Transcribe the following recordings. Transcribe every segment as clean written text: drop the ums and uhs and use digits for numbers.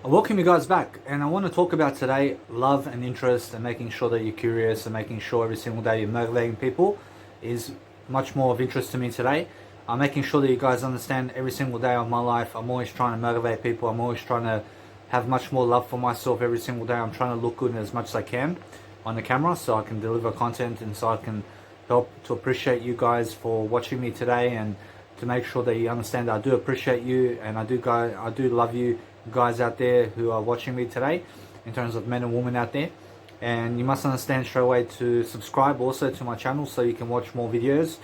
I welcome you guys back, and I want to talk about today love and interest and making sure that you're curious and making sure every single day you're motivating people is much more of interest to me today. I'm making sure that you guys understand every single day of my life. I'm always trying to motivate people. I'm always trying to have much more love for myself every single day. I'm trying to look good as much as I can on the camera so I can deliver content and so I can help to appreciate you guys for watching me today and to make sure that you understand that I do appreciate you and I do love you guys out there who are watching me today, in terms of men and women out there. And you must understand straight away to subscribe also to my channel so you can watch more videos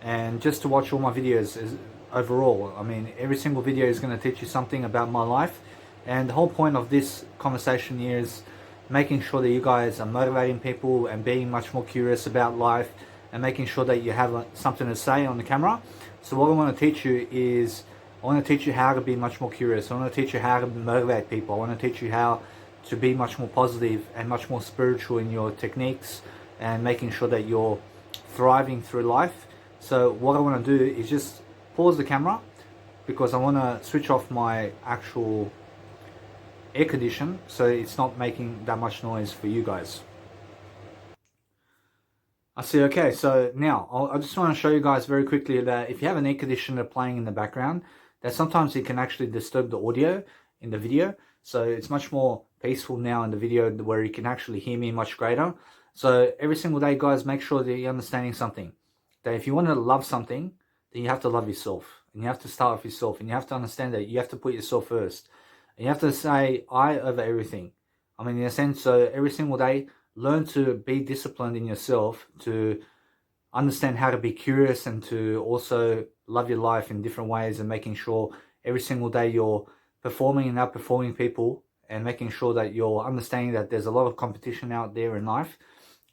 and just to watch all my videos overall. I mean, every single video is going to teach you something about my life, and the whole point of this conversation here is making sure that you guys are motivating people and being much more curious about life and making sure that you have something to say on the camera. So what I want to teach you is I want to teach you how to be much more curious. I want to teach you how to motivate people. I want to teach you how to be much more positive and much more spiritual in your techniques and making sure that you're thriving through life. So what I want to do is just pause the camera because I want to switch off my actual air condition so it's not making that much noise for you guys. I see. Okay, so now I just want to show you guys very quickly that if you have an air conditioner playing in the background, that sometimes it can actually disturb the audio in the video. So it's much more peaceful now in the video where you can actually hear me much greater. So every single day, guys, make sure that you're understanding something. That if you want to love something, then you have to love yourself. And you have to start with yourself. And you have to understand that you have to put yourself first. And you have to say I over everything. I mean, in a sense, so every single day, learn to be disciplined in yourself, to understand how to be curious and to also love your life in different ways, and making sure every single day you're performing and outperforming people, and making sure that you're understanding that there's a lot of competition out there in life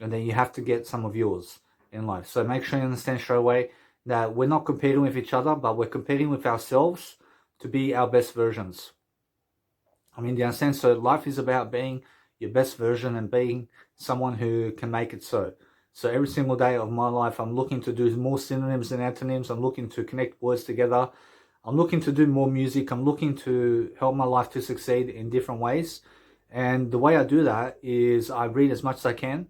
and then you have to get some of yours in life. So make sure you understand straight away that we're not competing with each other, but we're competing with ourselves to be our best versions. I mean, do you understand? So life is about being your best version and being someone who can make it so. So every single day of my life, I'm looking to do more synonyms and antonyms. I'm looking to connect words together. I'm looking to do more music. I'm looking to help my life to succeed in different ways. And the way I do that is I read as much as I can.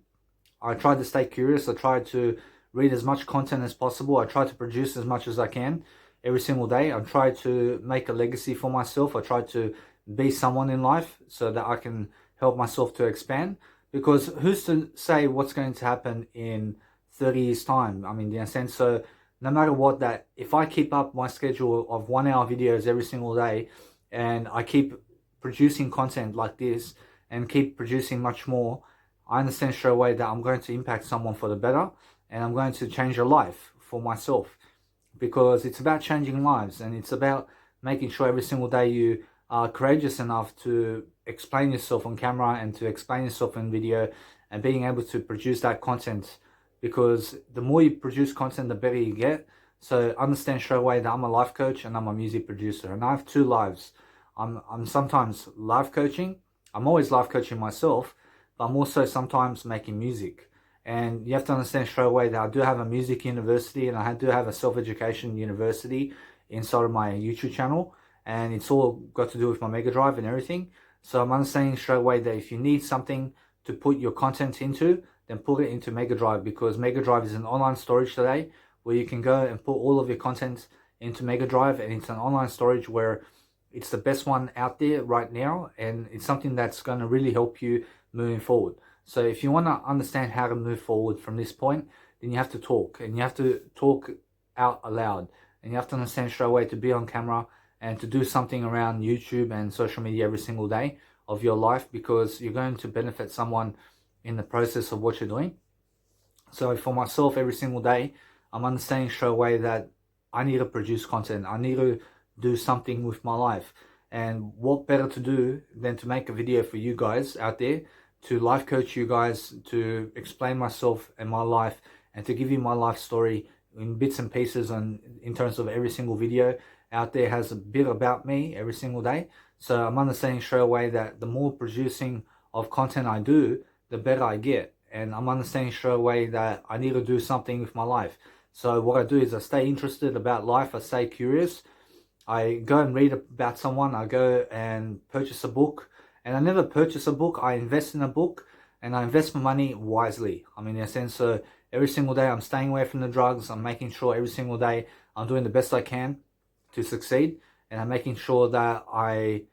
I try to stay curious. I try to read as much content as possible. I try to produce as much as I can every single day. I try to make a legacy for myself. I try to be someone in life so that I can help myself to expand. Because who's to say what's going to happen in 30 years' time? I mean, in a sense, so no matter what, that if I keep up my schedule of 1 hour videos every single day and I keep producing content like this and keep producing much more, I understand straight away that I'm going to impact someone for the better and I'm going to change a life for myself, because it's about changing lives and it's about making sure every single day you are courageous enough to explain yourself on camera and to explain yourself in video and being able to produce that content, because the more you produce content, the better you get. So understand straight away that I'm a life coach and I'm a music producer, and I have two lives. I'm sometimes life coaching. I'm always life coaching myself, but I'm also sometimes making music. And you have to understand straight away that I do have a music university and I do have a self-education university inside of my YouTube channel, and it's all got to do with my Mega Drive and everything. So I'm understanding straight away that if you need something to put your content into, then put it into Mega Drive, because Mega Drive is an online storage today where you can go and put all of your content into Mega Drive, and it's an online storage where it's the best one out there right now, and it's something that's going to really help you moving forward. So if you want to understand how to move forward from this point, then you have to talk, and you have to talk out aloud, and you have to understand straight away to be on camera and to do something around YouTube and social media every single day of your life, because you're going to benefit someone in the process of what you're doing. So for myself, every single day, I'm understanding straight away that I need to produce content. I need to do something with my life. And what better to do than to make a video for you guys out there, to life coach you guys, to explain myself and my life, and to give you my life story in bits and pieces, and in terms of every single video out there has a bit about me every single day. So I'm understanding straight away that the more producing of content I do, the better I get. And I'm understanding straight away that I need to do something with my life. So what I do is I stay interested about life, I stay curious, I go and read about someone, I go and purchase a book, and I never purchase a book, I invest in a book, and I invest my money wisely. I mean, in a sense, so every single day I'm staying away from the drugs, I'm making sure every single day I'm doing the best I can to succeed, and I'm making sure that I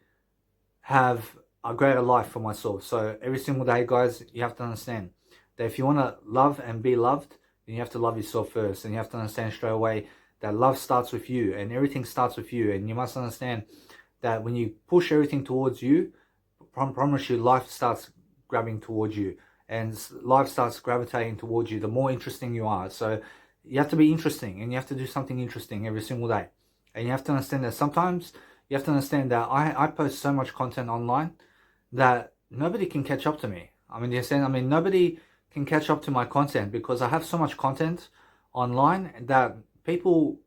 have a greater life for myself. So every single day, guys, you have to understand that if you want to love and be loved, then you have to love yourself first, and you have to understand straight away that love starts with you, and everything starts with you. And you must understand that when you push everything towards you, I promise you, life starts grabbing towards you, and life starts gravitating towards you the more interesting you are. So you have to be interesting, and you have to do something interesting every single day. And you have to understand that sometimes you have to understand that I post so much content online that nobody can catch up to me. I mean, you're saying, I mean, nobody can catch up to my content because I have so much content online that people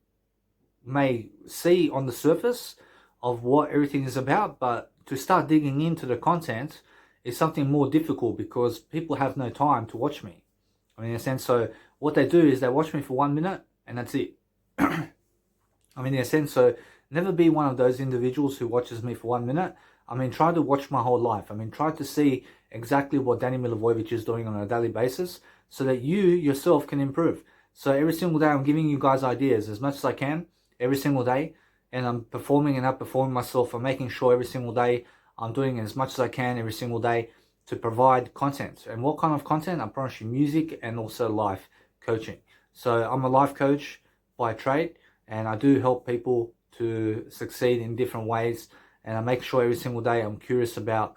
may see on the surface of what everything is about, but to start digging into the content is something more difficult because people have no time to watch me. I mean, in a sense, so what they do is they watch me for 1 minute and that's it. I mean, in a sense, so never be one of those individuals who watches me for 1 minute. I mean, try to watch my whole life. I mean, try to see exactly what Danny Milivojevic is doing on a daily basis so that you yourself can improve. So every single day I'm giving you guys ideas as much as I can, every single day, and I'm performing and outperforming myself. I'm making sure every single day I'm doing as much as I can every single day to provide content. And what kind of content? I promise you, music and also life coaching. So I'm a life coach by trade, and I do help people to succeed in different ways, and I make sure every single day I'm curious about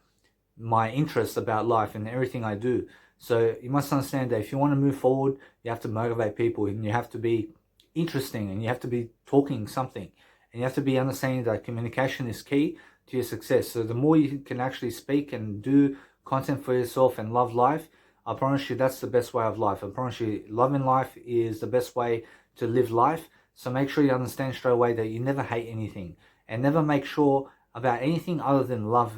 my interests about life and everything I do. So you must understand that if you want to move forward, you have to motivate people, and you have to be interesting, and you have to be talking something, and you have to be understanding that communication is key to your success. So the more you can actually speak and do content for yourself and love life, I promise you that's the best way of life. I promise you loving life is the best way to live life. So make sure you understand straight away that you never hate anything, and never make sure about anything other than love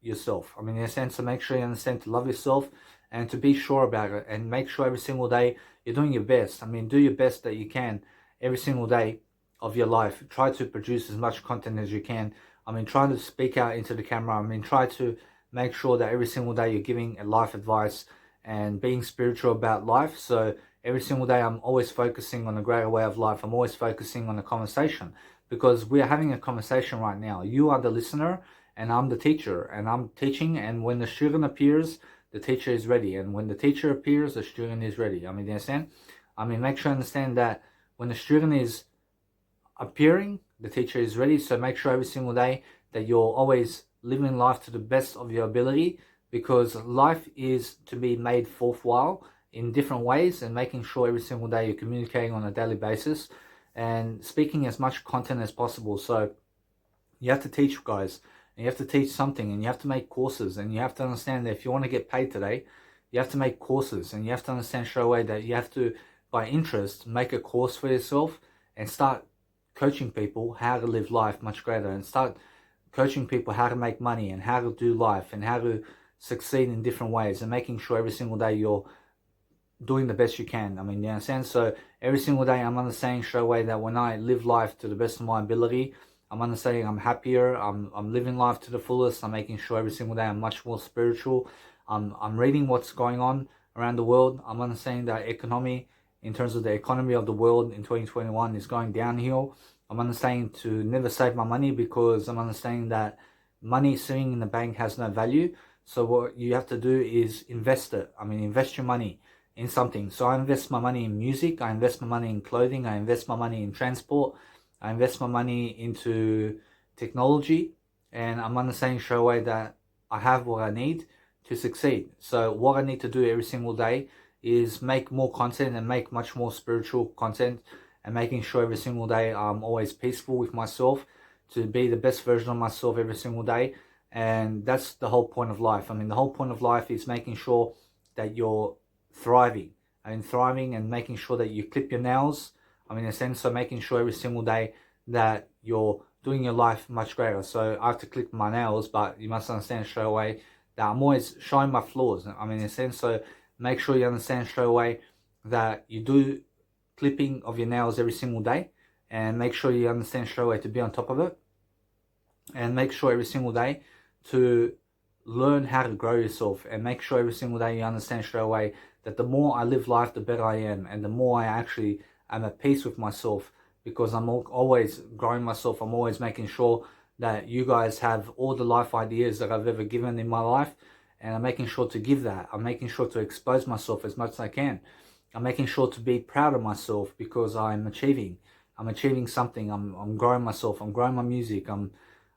yourself. I mean, in a sense, to make sure you understand to love yourself and to be sure about it, and make sure every single day you're doing your best. I mean, do your best that you can every single day of your life. Try to produce as much content as you can. I mean, try to speak out into the camera. I mean, try to make sure that every single day you're giving a life advice and being spiritual about life. So every single day I'm always focusing on a greater way of life. I'm always focusing on a conversation, because we are having a conversation right now. You are the listener and I'm the teacher, and I'm teaching, and when the student appears, the teacher is ready, and when the teacher appears, the student is ready. I mean, you understand? I mean, make sure you understand that when the student is appearing, the teacher is ready. So make sure every single day that you're always living life to the best of your ability, because life is to be made worthwhile in different ways, and making sure every single day you're communicating on a daily basis and speaking as much content as possible. So you have to teach, guys, and you have to teach something, and you have to make courses, and you have to understand that if you want to get paid today, you have to make courses, and you have to understand straight away that you have to, by interest, make a course for yourself and start coaching people how to live life much greater, and start coaching people how to make money and how to do life and how to succeed in different ways, and making sure every single day you're doing the best you can. I mean, you understand? So every single day I'm understanding straight away that when I live life to the best of my ability, I'm understanding I'm happier, I'm living life to the fullest, I'm making sure every single day I'm much more spiritual. I'm reading what's going on around the world. I'm understanding that economy, in terms of the economy of the world in 2021, is going downhill. I'm understanding to never save my money, because I'm understanding that money sitting in the bank has no value. So what you have to do is invest it. I mean, invest your money in something. So I invest my money in music, I invest my money in clothing, I invest my money in transport, I invest my money into technology, and I'm understanding straight away that I have what I need to succeed. So what I need to do every single day is make more content, and make much more spiritual content, and making sure every single day I'm always peaceful with myself, to be the best version of myself every single day. And that's the whole point of life. I mean, the whole point of life is making sure that you're thriving. I mean, thriving and making sure that you clip your nails. I mean, in a sense, so making sure every single day that you're doing your life much greater. So I have to clip my nails, but you must understand straight away that I'm always showing my flaws. I mean, in a sense, so make sure you understand straight away that you do clipping of your nails every single day, and make sure you understand straight away to be on top of it, and make sure every single day to learn how to grow yourself, and make sure every single day you understand straight away that the more I live life, the better I am, and the more I actually am at peace with myself, because I'm always growing myself. I'm always making sure that you guys have all the life ideas that I've ever given in my life, and I'm making sure to give that. I'm making sure to expose myself as much as I can. I'm making sure to be proud of myself because I'm achieving something. I'm growing myself. I'm growing my music. I'm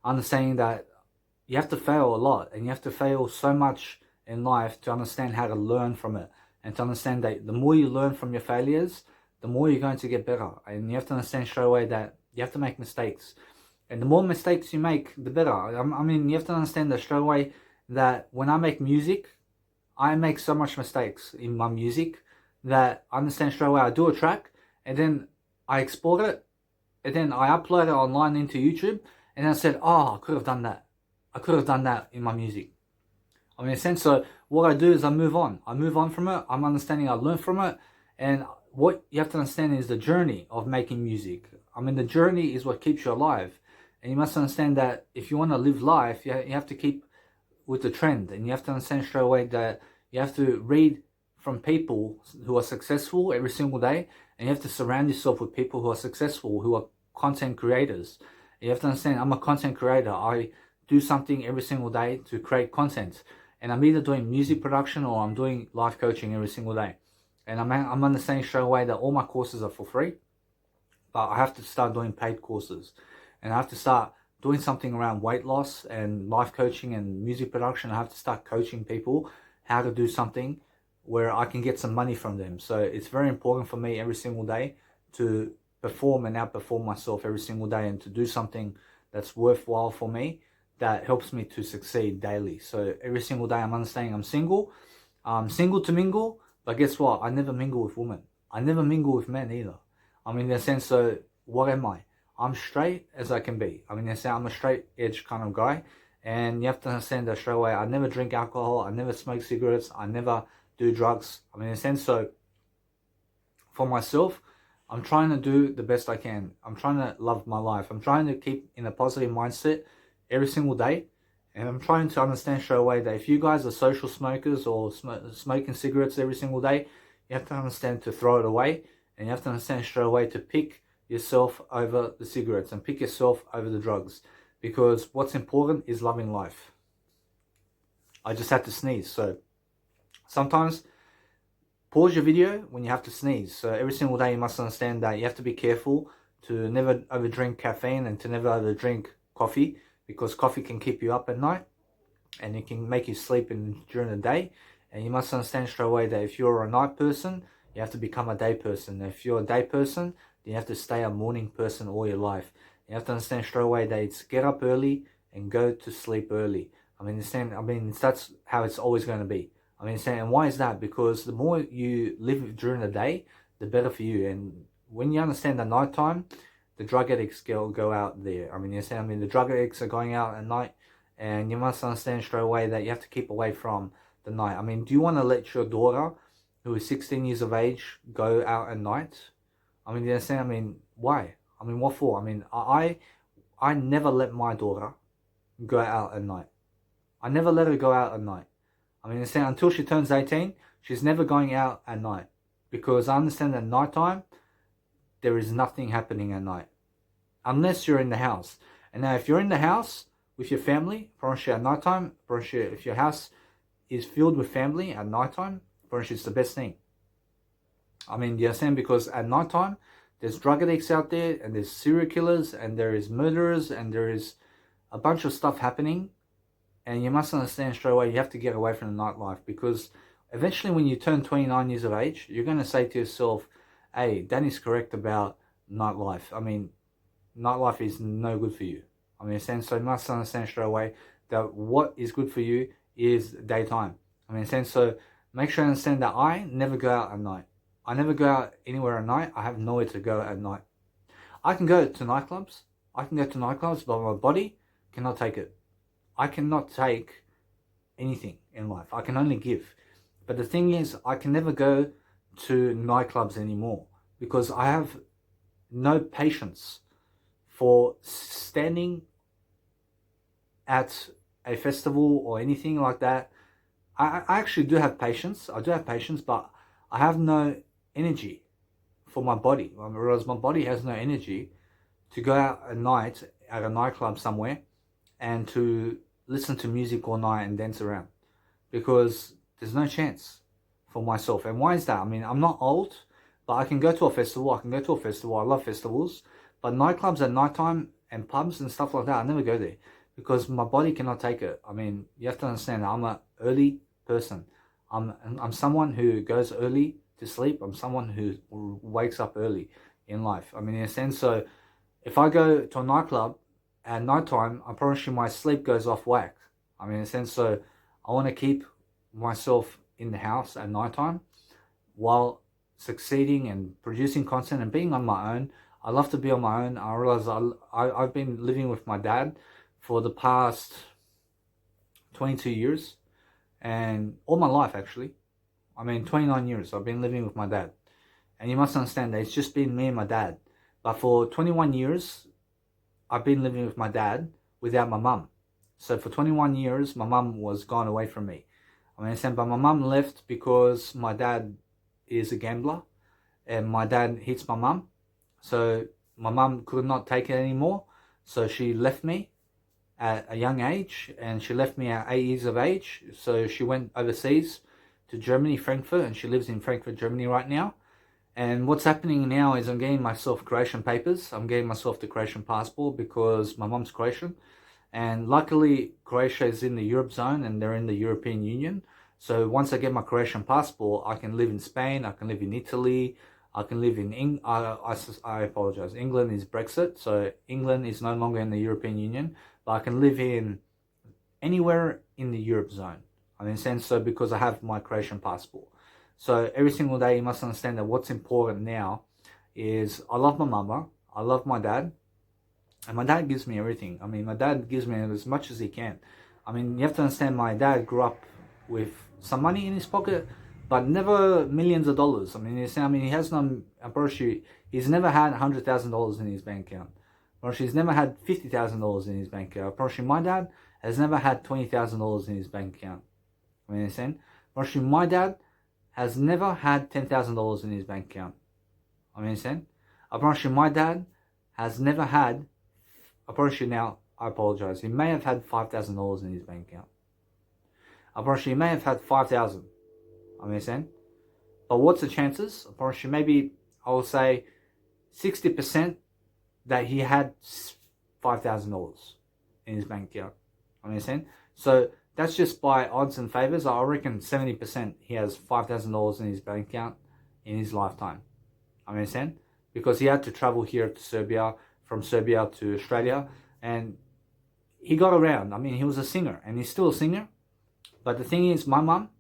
understanding that you have to fail a lot, and you have to fail so much in life to understand how to learn from it, and to understand that the more you learn from your failures, the more you're going to get better. And you have to understand straight away that you have to make mistakes, and the more mistakes you make, the better. I mean, you have to understand that straight away that when I make music, I make so much mistakes in my music that I understand straight away. I do a track, and then I export it, and then I upload it online into YouTube, and I said, oh, I could have done that. I could have done that in my music. I mean, in a sense, so what I do is I move on. I move on from it. I'm understanding I learn from it. And what you have to understand is the journey of making music. I mean, the journey is what keeps you alive. And you must understand that if you want to live life, you have to keep with the trend. And you have to understand straight away that you have to read from people who are successful every single day. And you have to surround yourself with people who are successful, who are content creators. You have to understand, I'm a content creator. I do something every single day to create content, and I'm either doing music production or I'm doing life coaching every single day. And I'm understanding straight away that all my courses are for free, but I have to start doing paid courses, and I have to start doing something around weight loss and life coaching and music production. I have to start coaching people how to do something where I can get some money from them. So it's very important for me every single day to perform and outperform myself every single day, and to do something that's worthwhile for me, that helps me to succeed daily. So every single day I'm understanding I'm single. I'm single to mingle, but guess what? I never mingle with women. I never mingle with men either. I mean, in a sense, so what am I? I'm straight as I can be. I mean, I'm a straight edge kind of guy, and you have to understand that straight away. I never drink alcohol. I never smoke cigarettes. I never do drugs. I mean, in a sense, so for myself, I'm trying to do the best I can. I'm trying to love my life. I'm trying to keep in a positive mindset every single day, and I'm trying to understand straight away that if you guys are social smokers or smoking cigarettes every single day, you have to understand to throw it away, and you have to understand straight away to pick yourself over the cigarettes and pick yourself over the drugs, because what's important is loving life. I just had to sneeze, so sometimes pause your video when you have to sneeze. So every single day you must understand that you have to be careful to never overdrink caffeine and to never overdrink coffee, because coffee can keep you up at night and it can make you sleep during the day. And you must understand straight away that if you're a night person, you have to become a day person. If you're a day person, then you have to stay a morning person all your life. You have to understand straight away that it's get up early and go to sleep early. That's how it's always going to be. And why is that? Because the more you live during the day, the better for you. And when you understand the nighttime, the drug addicts go out there. The drug addicts are going out at night, and you must understand straight away that you have to keep away from the night. Do you want to let your daughter, who is 16 years of age, go out at night? You understand? Why? What for? I never let my daughter go out at night. I never let her go out at night. Until she turns 18, she's never going out at night, because I understand that nighttime, there is nothing happening at night, unless you're in the house. And now if you're in the house with your family, at nighttime, if your house is filled with family at nighttime, it's the best thing. Do you understand? Because at nighttime, there's drug addicts out there, and there's serial killers, and there is murderers, and there is a bunch of stuff happening. And you must understand straight away, you have to get away from the nightlife, because eventually when you turn 29 years of age, you're going to say to yourself, hey, Danny's correct about nightlife. Nightlife is no good for you. So you must understand straight away that what is good for you is daytime. So make sure you understand that I never go out at night. I never go out anywhere at night. I have nowhere to go at night. I can go to nightclubs. But my body cannot take it. I cannot take anything in life. I can only give. But the thing is, I can never go to nightclubs anymore, because I have no patience for standing at a festival or anything like that. I actually do have patience. I do have patience, but I have no energy for my body. Whereas my body has no energy to go out at night at a nightclub somewhere and to listen to music all night and dance around, because there's no chance for myself. And why is that? I mean, I'm not old, but I can go to a festival. I love festivals, but nightclubs at nighttime and pubs and stuff like that, I never go there because my body cannot take it. I mean, you have to understand that I'm an early person. I'm someone who goes early to sleep. I'm someone who wakes up early in life. I mean, in a sense, so if I go to a nightclub at nighttime, I promise you my sleep goes off whack. I mean, in a sense, so I want to keep myself in the house at nighttime while succeeding and producing content and being on my own. I love to be on my own. I realize I've been living with my dad for the past 22 years and all my life, actually. I mean, 29 years I've been living with my dad. And you must understand that it's just been me and my dad. But for 21 years, I've been living with my dad without my mum. So for 21 years, my mum was gone away from me. I mean, but my mum left because my dad is a gambler and my dad hits my mum. So my mum could not take it anymore. So she left me at a young age, and she left me at 8 years of age. So she went overseas to Germany, Frankfurt, and she lives in Frankfurt, Germany right now. And what's happening now is I'm getting myself Croatian papers. I'm getting myself the Croatian passport because my mom's Croatian. And luckily, Croatia is in the Europe zone and they're in the European Union. So once I get my Croatian passport, I can live in Spain, I can live in Italy, I can live in I apologize. England is Brexit, so England is no longer in the European Union, but I can live in anywhere in the Europe zone. I mean, sense so because I have my Croatian passport. So every single day, you must understand that what's important now is I love my mama, I love my dad, and my dad gives me everything. I mean, my dad gives me as much as he can. I mean, you have to understand my dad grew up with some money in his pocket, but never millions of dollars. I mean, he has no, I'm pretty sure he's never had $100,000 in his bank account. He's never had $50,000 in his bank account. Apparently, my dad has never had $20,000 in his bank account. I mean, apparently, my dad has never had $10,000 in his bank account. I mean, apparently, my dad has never had, apparently now, I apologize, he may have had $5,000 in his bank account. Apparently, he may have had 5,000. I mean, but what's the chances? Apparently, maybe I will say 60% that he had $5,000 in his bank account. I mean, so that's just by odds and favors. I reckon 70% he has $5,000 in his bank account in his lifetime. I mean, because he had to travel here to Serbia, from Serbia to Australia, and he got around. I mean, he was a singer, and he's still a singer. But the thing is, my mum,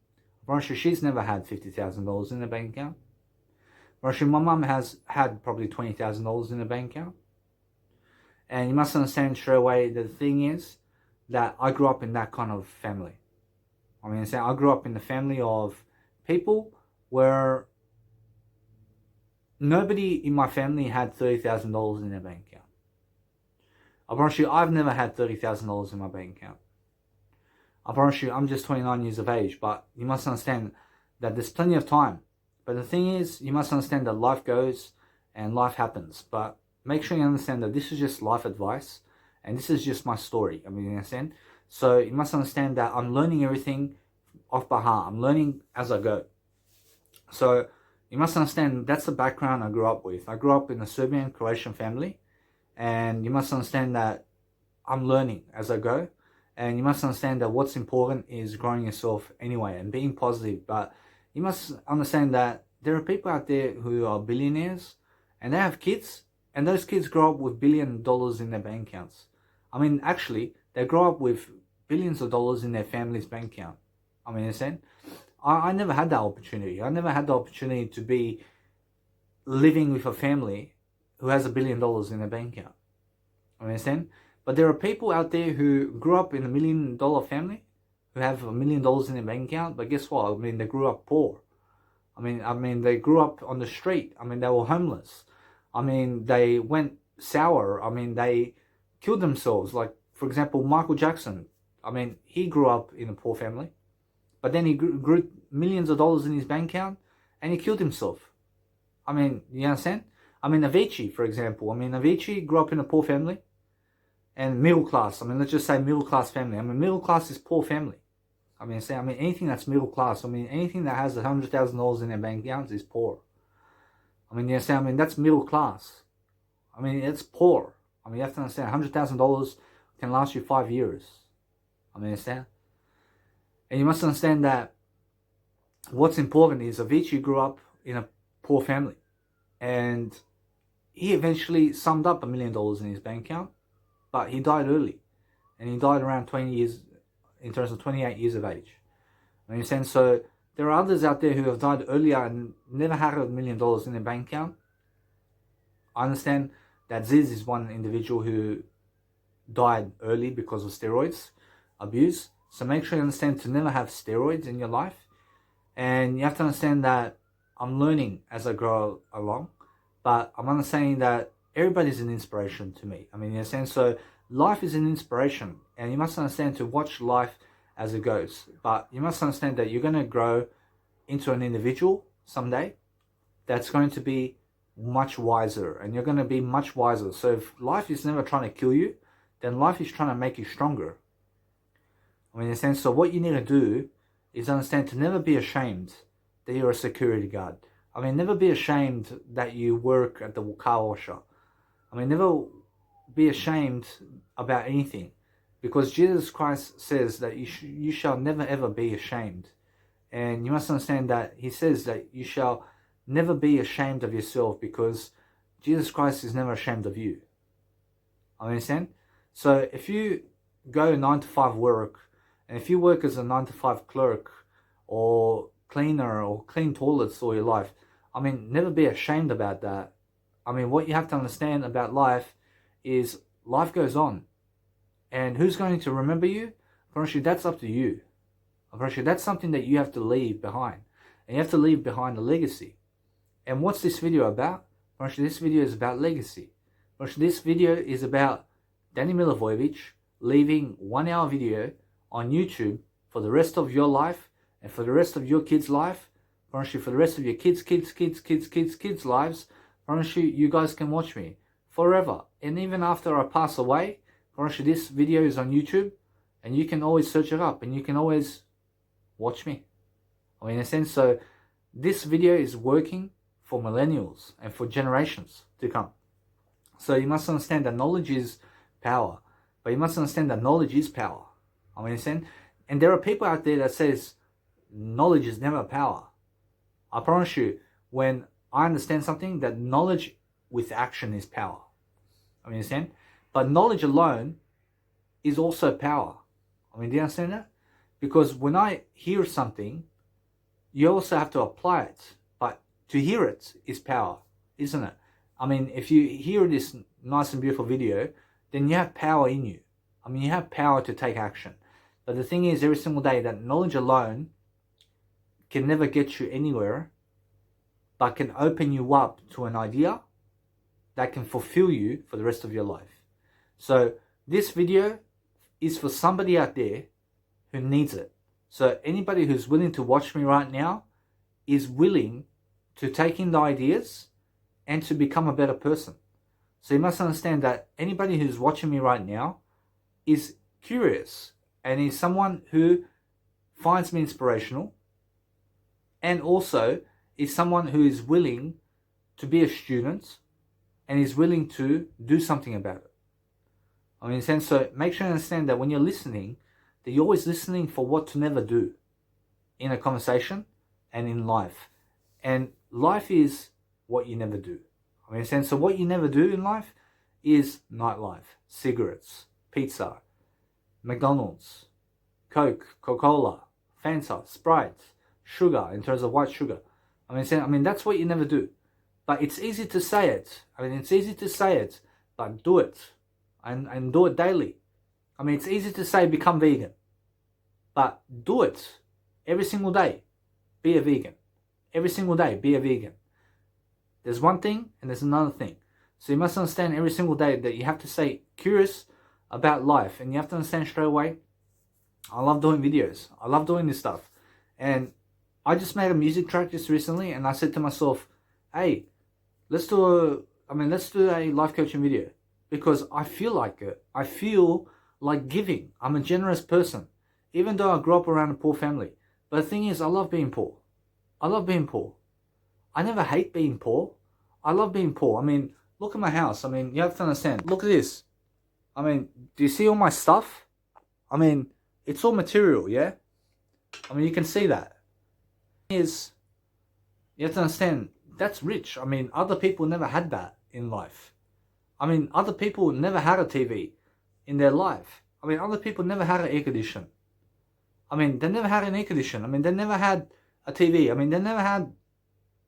she's never had $50,000 in her bank account. My mum has had probably $20,000 in her bank account. And you must understand straight away that the thing is that I grew up in that kind of family. I mean, I grew up in the family of people where nobody in my family had $30,000 in their bank account. I promise you, I've never had $30,000 in my bank account. I promise you, I'm just 29 years of age, but you must understand that there's plenty of time. But the thing is, you must understand that life goes and life happens. But make sure you understand that this is just life advice and this is just my story. I mean, you understand? So you must understand that I'm learning everything off by heart. I'm learning as I go. So you must understand that's the background I grew up with. I grew up in a Serbian Croatian family, and you must understand that I'm learning as I go. And you must understand that what's important is growing yourself anyway and being positive. But you must understand that there are people out there who are billionaires and they have kids, and those kids grow up with $billions in their bank accounts. I mean, actually, they grow up with billions of dollars in their family's bank account. I mean, I never had that opportunity. I never had the opportunity to be living with a family who has $1 billion in their bank account. I mean, but there are people out there who grew up in $1 million family, who have $1 million in their bank account, but guess what? I mean, they grew up poor. I mean, they grew up on the street. I mean, they were homeless. I mean, they went sour. I mean, they killed themselves. Like, for example, Michael Jackson. I mean, he grew up in a poor family, but then he grew millions of dollars in his bank account, and he killed himself. I mean, you understand? I mean, Avicii, for example. I mean, Avicii grew up in a poor family and middle class. I mean, let's just say middle class family. I mean, middle class is poor family. I mean, anything that's middle class. I mean, anything that has $100,000 in their bank accounts is poor. I mean, you understand? I mean, that's middle class. I mean, it's poor. I mean, you have to understand, $100,000 can last you 5 years. I mean, understand? And you must understand that what's important is Avicii grew up in a poor family. And he eventually summed up $1 million in his bank account. But he died early. And he died around 20 years, in terms of 28 years of age. I understand? So there are others out there who have died earlier and never had $1 million in their bank account. I understand that Ziz is one individual who died early because of steroids abuse. So make sure you understand to never have steroids in your life. And you have to understand that I'm learning as I grow along. But I'm understanding that everybody's an inspiration to me. I mean, you understand? So life is an inspiration. And you must understand to watch life as it goes. But you must understand that you're going to grow into an individual someday that's going to be much wiser. And you're going to be much wiser. So if life is never trying to kill you, then life is trying to make you stronger. I mean, in a sense, so what you need to do is understand to never be ashamed that you're a security guard. I mean, never be ashamed that you work at the car washer. I mean, never be ashamed about anything. Because Jesus Christ says that you shall never ever be ashamed. And you must understand that he says that you shall never be ashamed of yourself, because Jesus Christ is never ashamed of you. I understand? So if you go 9 to 5 work, and if you work as a 9 to 5 clerk or cleaner or clean toilets all your life, I mean, never be ashamed about that. I mean, what you have to understand about life is life goes on. And who's going to remember you? Apparently, that's up to you. Apparently, that's something that you have to leave behind. And you have to leave behind a legacy. And what's this video about? Apparently, this video is about legacy. Apparently, this video is about Danny Milivojevic leaving 1 hour video on YouTube for the rest of your life and for the rest of your kids' life. Apparently, for the rest of your kids' lives. Apparently, you guys can watch me forever. And even after I pass away, apparently this video is on YouTube, and you can always search it up and you can always watch me. I mean, in a sense, so this video is working for millennials and for generations to come. So you must understand that knowledge is power, but you must understand that knowledge is power. I mean, understand? And there are people out there that says knowledge is never power. I promise you, when I understand something, that knowledge with action is power. I mean, understand? But knowledge alone is also power. I mean, do you understand that? Because when I hear something, you also have to apply it. But to hear it is power, isn't it? I mean, if you hear this nice and beautiful video, then you have power in you. I mean, you have power to take action. But the thing is, every single day, that knowledge alone can never get you anywhere, but can open you up to an idea that can fulfill you for the rest of your life. So this video is for somebody out there who needs it. So anybody who's willing to watch me right now is willing to take in the ideas and to become a better person. So you must understand that anybody who's watching me right now is curious and is someone who finds me inspirational, and also is someone who is willing to be a student and is willing to do something about it. I mean, so make sure you understand that when you're listening, that you're always listening for what to never do in a conversation and in life. And life is what you never do. I mean, so what you never do in life is nightlife, cigarettes, pizza, McDonald's, Coke, Coca-Cola, Fanta, Sprite, sugar, in terms of white sugar. I mean, that's what you never do. But it's easy to say it. I mean, it's easy to say it, but do it. And do it daily. I mean, it's easy to say become vegan, but do it every single day. Be a vegan. Every single day, be a vegan. There's one thing and there's another thing. So you must understand every single day that you have to stay curious about life, and you have to understand straight away, I love doing videos. I love doing this stuff. And I just made a music track just recently, and I said to myself, hey, let's do a life coaching video, because I feel like it. I feel like giving. I'm a generous person, even though I grew up around a poor family. But the thing is, I love being poor. I love being poor. I never hate being poor. I love being poor. I mean, look at my house. I mean, you have to understand. Look at this. I mean, do you see all my stuff? I mean, it's all material, yeah? I mean, you can see that. You have to understand, that's rich. I mean, other people never had that in life. I mean, other people never had a TV in their life. I mean, other people never had an air conditioner. I mean, they never had an air conditioner. I mean, they never had a TV. I mean, they never had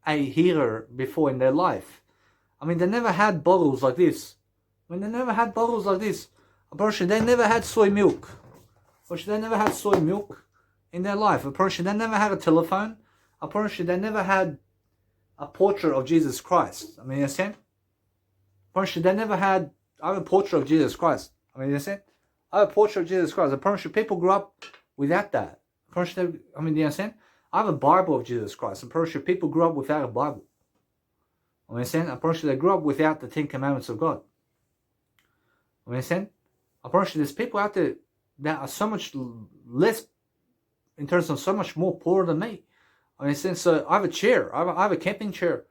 a heater before in their life. I mean, they never had bottles like this. I mean, they never had bottles like this. Apparently, they never had soy milk. Apparently, they never had soy milk in their life. Apparently, they never had a telephone. Apparently, they never had a portrait of Jesus Christ. I mean, you understand? Apparently, they never had... I have a portrait of Jesus Christ. I mean, you understand? I have a portrait of Jesus Christ. Apparently, people grew up without that. Apparently, I mean, do you understand? I have a Bible of Jesus Christ. Apparently, people grew up without a Bible. I mean, understand? Apparently, they grew up without the 10 Commandments of God. I mean, understand? Apparently, there's people out there that are so much less, in terms of so much more poor than me. I mean, so I have a chair. I have a camping chair.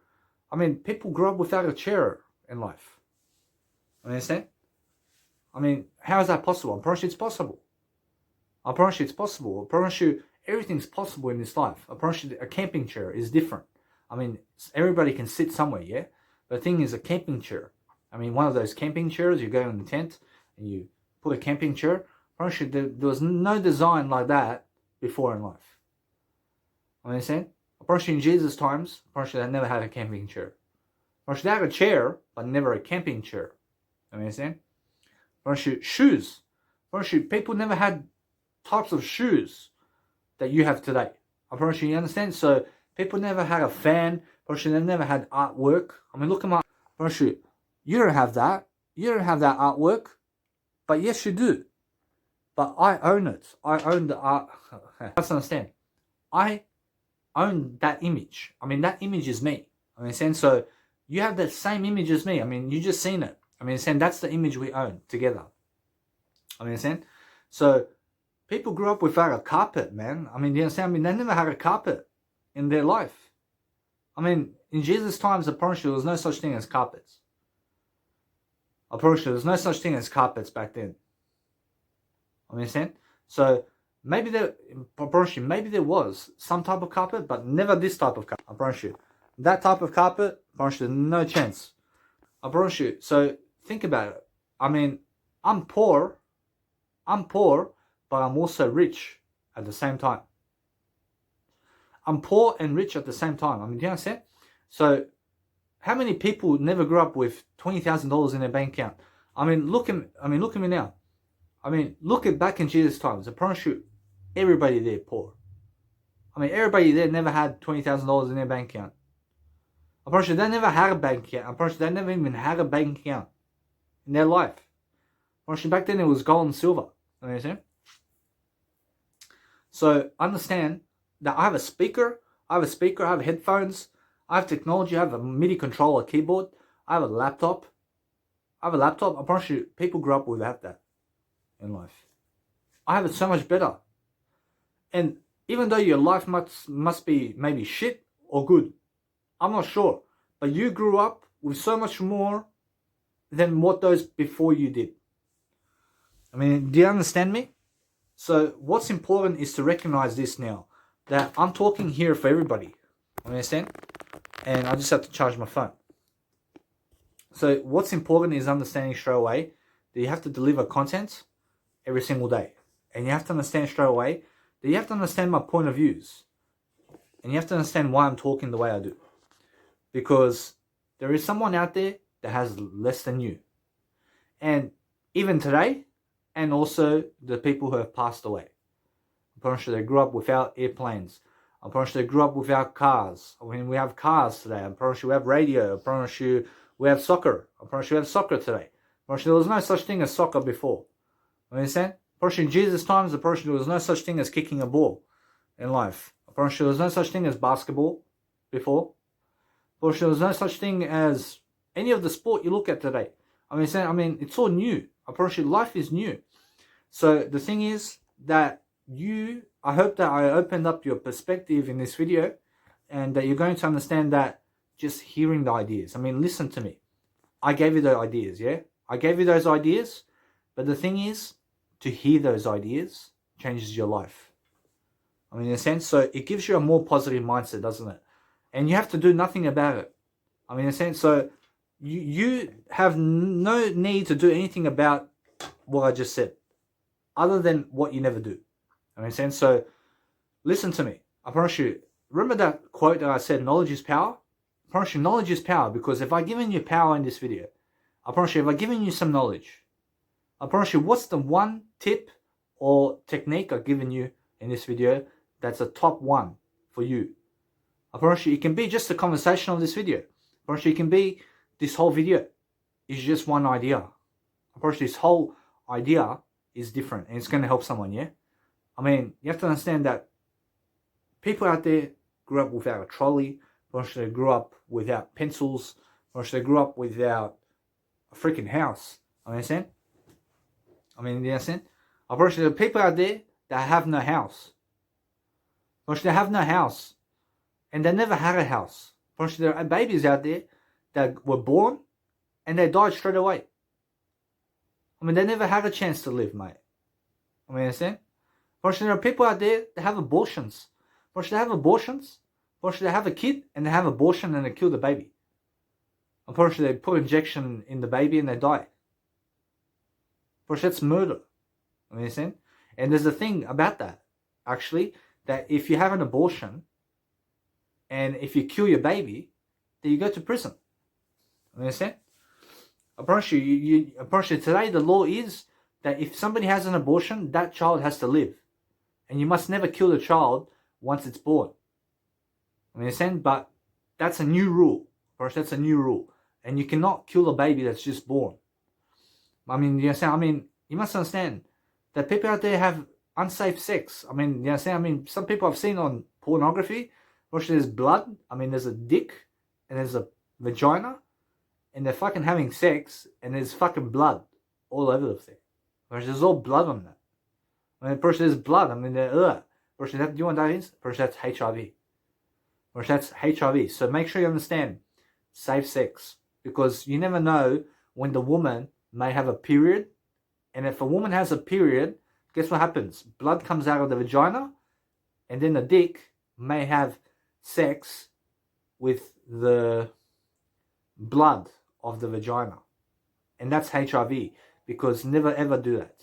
I mean, people grew up without a chair in life. I understand? I mean, how is that possible? I'm pretty sure it's possible. I'm pretty sure it's possible. I'm pretty sure everything's possible in this life. I'm pretty sure a camping chair is different. I mean, everybody can sit somewhere, yeah? But the thing is, a camping chair. I mean, one of those camping chairs, you go in the tent and you put a camping chair. I'm pretty sure there was no design like that before in life. I understand? I'm pretty sure in Jesus' times, I'm pretty sure they never had a camping chair. I'm pretty sure they had a chair, but never a camping chair. I understand? I'm pretty sure shoes. I'm pretty sure people never had types of shoes that you have today. I'm pretty sure you understand? So people never had a fan. I'm pretty sure they never had artwork. I mean, look at my... I'm pretty sure you don't have that. You don't have that artwork. But yes, you do. But I own it. I own the art. Let's understand. I own that image. I mean, that image is me. I mean, so you have that same image as me. I mean, you just seen it. I mean, that's the image we own together. I mean, so people grew up without a carpet, man. I mean, you understand? I mean, they never had a carpet in their life. I mean, in Jesus' times, apparently there was no such thing as carpets. Apparently there was no such thing as carpets back then. I mean, so maybe there was some type of carpet, but never this type of carpet. I promise you. That type of carpet, I promise you, no chance. I promise you. So think about it. I mean, I'm poor, but I'm also rich at the same time. I'm poor and rich at the same time. I mean, do you understand? So how many people never grew up with $20,000 in their bank account? I mean, look at me now. I mean, look at back in Jesus' times. I promise you, everybody there poor. I mean, everybody there never had $20,000 in their bank account. I promise you, they never had a bank account. I promise you, they never even had a bank account in their life. I promise you, back then it was gold and silver. You understand? So understand that I have a speaker, I have headphones, I have technology, I have a MIDI controller, keyboard, I have a laptop. I promise you, people grew up without that in life. I have it so much better. And even though your life must be maybe shit or good, I'm not sure, but you grew up with so much more than what those before you did. I mean, do you understand me? So what's important is to recognize this now, that I'm talking here for everybody. Understand? And I just have to charge my phone. So what's important is understanding straight away that you have to deliver content every single day. And you have to understand straight away that you have to understand my point of views. And you have to understand why I'm talking the way I do. Because there is someone out there that has less than you. And even today, and also the people who have passed away. I'm pretty sure they grew up without airplanes. I'm pretty sure they grew up without cars. I mean, we have cars today. I'm pretty sure we have radio. I'm pretty sure We have soccer. I promise you we have soccer today. I promise you there was no such thing as soccer before. You understand? I promise you in Jesus' times, I promise you there was no such thing as kicking a ball in life. I promise you there was no such thing as basketball before. I promise you there was no such thing as any of the sport you look at today. I mean, it's all new. I promise you life is new. So the thing is that I hope that I opened up your perspective in this video and that you're going to understand that just hearing the ideas. I mean, listen to me. I gave you the ideas, yeah? I gave you those ideas, but the thing is, to hear those ideas changes your life. I mean, in a sense, so it gives you a more positive mindset, doesn't it? And you have to do nothing about it. I mean, in a sense, so you have no need to do anything about what I just said, other than what you never do. I mean, in a sense, so listen to me. I promise you, remember that quote that I said, knowledge is power? I promise you, knowledge is power, because if I've given you power in this video, I promise you, if I've given you some knowledge, I promise you, what's the one tip or technique I've given you in this video that's a top one for you? I promise you, it can be just a conversation of this video. I promise you, it can be this whole video is just one idea. I promise you, this whole idea is different and it's going to help someone, yeah? I mean, you have to understand that people out there grew up without a trolley. I promise you, they grew up without pencils. I promise you, they grew up without a freaking house. I understand? I mean, you understand? I promise you, there are people out there that have no house. I promise you, they have no house. And they never had a house. I promise you, there are babies out there that were born and they died straight away. I mean, they never had a chance to live, mate. I mean, you understand? I promise you, there are people out there that have abortions. I promise you, they have abortions. I promise you, they have a kid and they have abortion and they kill the baby. I promise you, they put injection in the baby and they die. But that's murder. You understand? And there's a thing about that, actually, that if you have an abortion and if you kill your baby, then you go to prison. You understand? I promise you, I promise you, today the law is that if somebody has an abortion, that child has to live. And you must never kill the child once it's born. You understand? But that's a new rule. I promise you, that's a new rule. And you cannot kill a baby that's just born. I mean, you understand? I mean, you must understand that people out there have unsafe sex. I mean, you understand? I mean, some people I've seen on pornography, there's blood. I mean, there's a dick and there's a vagina and they're fucking having sex and there's fucking blood all over the thing. There's all blood on that. I mean, there's blood. I mean, do you know what that is? That's HIV. That's HIV. So make sure you understand safe sex, because you never know when the woman may have a period, and if a woman has a period, guess what happens? Blood comes out of the vagina, and then the dick may have sex with the blood of the vagina, and that's HIV, because never ever do that.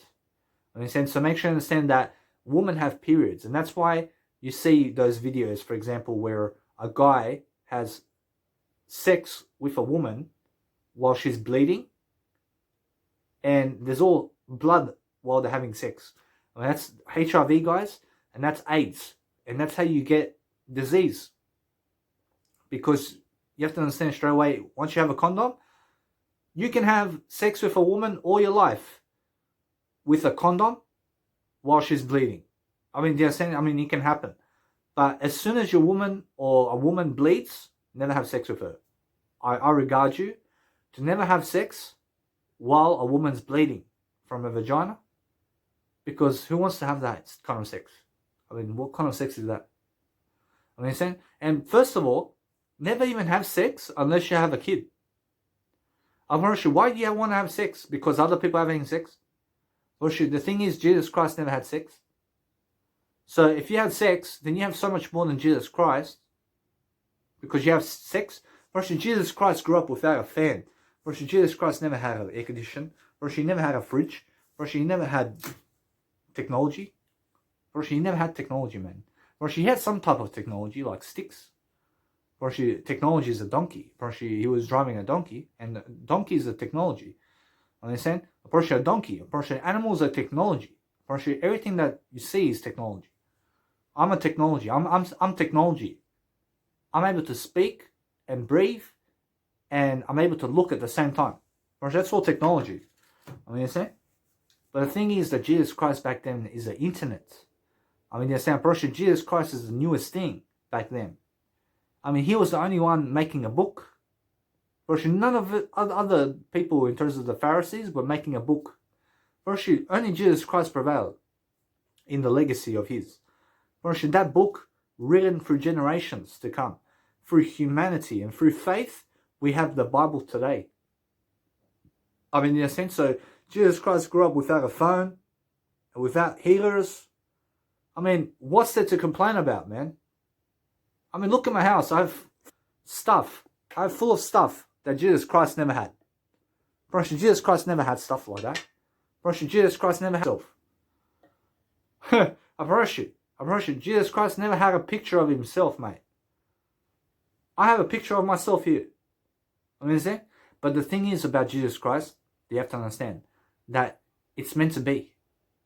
Understand? So make sure you understand that women have periods, and that's why you see those videos, for example, where a guy has sex with a woman while she's bleeding, and there's all blood while they're having sex. I mean, that's HIV, guys, and that's AIDS, and that's how you get disease. Because you have to understand straight away, once you have a condom, you can have sex with a woman all your life with a condom while she's bleeding. I mean, they're saying, I mean, it can happen. But as soon as your woman or a woman bleeds, never have sex with her. I regard you to never have sex while a woman's bleeding from a vagina, because who wants to have that kind of sex? I mean, what kind of sex is that? I mean, saying, and first of all, never even have sex unless you have a kid. I'm not sure, why do you want to have sex? Because other people are having sex? Well, the thing is, Jesus Christ never had sex. So if you have sex, then you have so much more than Jesus Christ, because you have sex. First, Jesus Christ grew up without a fan. First, Jesus Christ never had an air conditioner. First, he never had a fridge. First, he never had technology. First, he never had technology, man. First, he had some type of technology, like sticks. First, technology is a donkey. First, he was driving a donkey, and the donkey is a technology. Understand? First, a donkey. First, animals are technology. First, everything that you see is technology. I'm a technology. I'm technology. I'm able to speak and breathe and I'm able to look at the same time. That's all technology. I mean, you see? But the thing is that Jesus Christ back then is the internet. I mean, you understand? Jesus Christ is the newest thing back then. I mean, he was the only one making a book. None of the other people, in terms of the Pharisees, were making a book. Only Jesus Christ prevailed in the legacy of his. That book, written through generations to come, through humanity and through faith, we have the Bible today. I mean, in a sense, so Jesus Christ grew up without a phone, without heaters. I mean, what's there to complain about, man? I mean, look at my house. I have stuff. I'm full of stuff that Jesus Christ never had. Jesus Christ never had stuff like that. Jesus Christ never had himself. I promise you, Jesus Christ never had a picture of himself, mate. I have a picture of myself here. I mean, but the thing is about Jesus Christ, you have to understand that it's meant to be.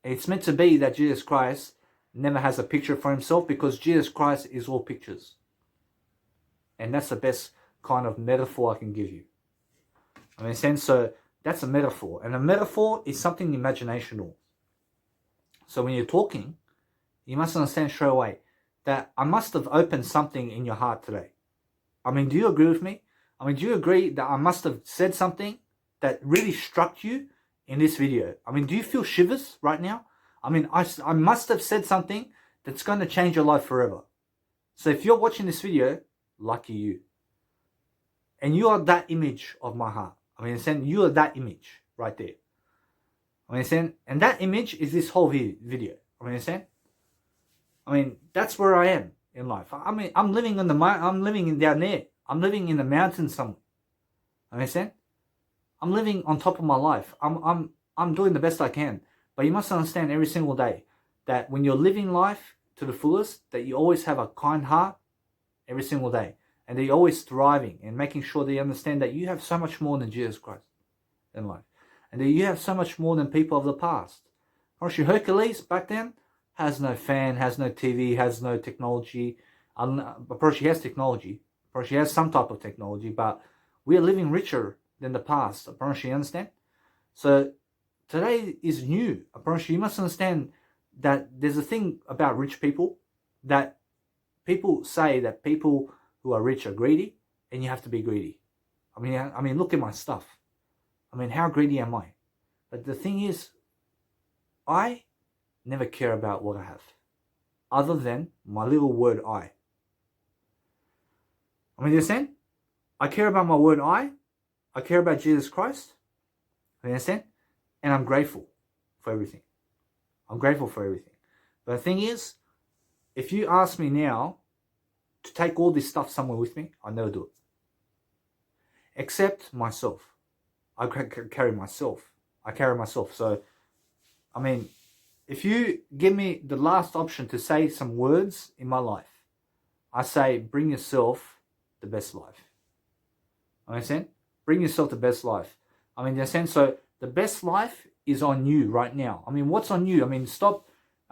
It's meant to be that Jesus Christ never has a picture for himself, because Jesus Christ is all pictures. And that's the best kind of metaphor I can give you. I mean, so that's a metaphor. And a metaphor is something imaginational. So when you're talking, you must understand straight away that I must have opened something in your heart today. I mean, do you agree with me? I mean, do you agree that I must have said something that really struck you in this video? I mean, do you feel shivers right now? I mean, I must have said something that's going to change your life forever. So if you're watching this video, lucky you. And you are that image of my heart. I mean, you are that image right there. I mean, and that image is this whole video. I mean, that's where I am in life. I mean, I'm living down there. I'm living in the mountains somewhere. I mean, I'm living on top of my life. I'm doing the best I can. But you must understand every single day that when you're living life to the fullest, that you always have a kind heart every single day. And that you're always thriving and making sure that you understand that you have so much more than Jesus Christ in life. And that you have so much more than people of the past. Hercules back then has no fan, has no TV, has no technology. He has technology. He has some type of technology, but we are living richer than the past. You understand? So today is new. You must understand that there's a thing about rich people, that people say that people who are rich are greedy, and you have to be greedy. I mean, look at my stuff. I mean, how greedy am I? But the thing is, I never care about what I have, other than my little word I. I mean, you understand? I care about my word I care about Jesus Christ. You understand? And I'm grateful for everything. I'm grateful for everything. But the thing is, if you ask me now to take all this stuff somewhere with me, I never do it. Except myself. I carry myself. So, I mean, if you give me the last option to say some words in my life, I say, bring yourself the best life. Understand? Bring yourself the best life. I mean, understand? So the best life is on you right now. I mean, what's on you? I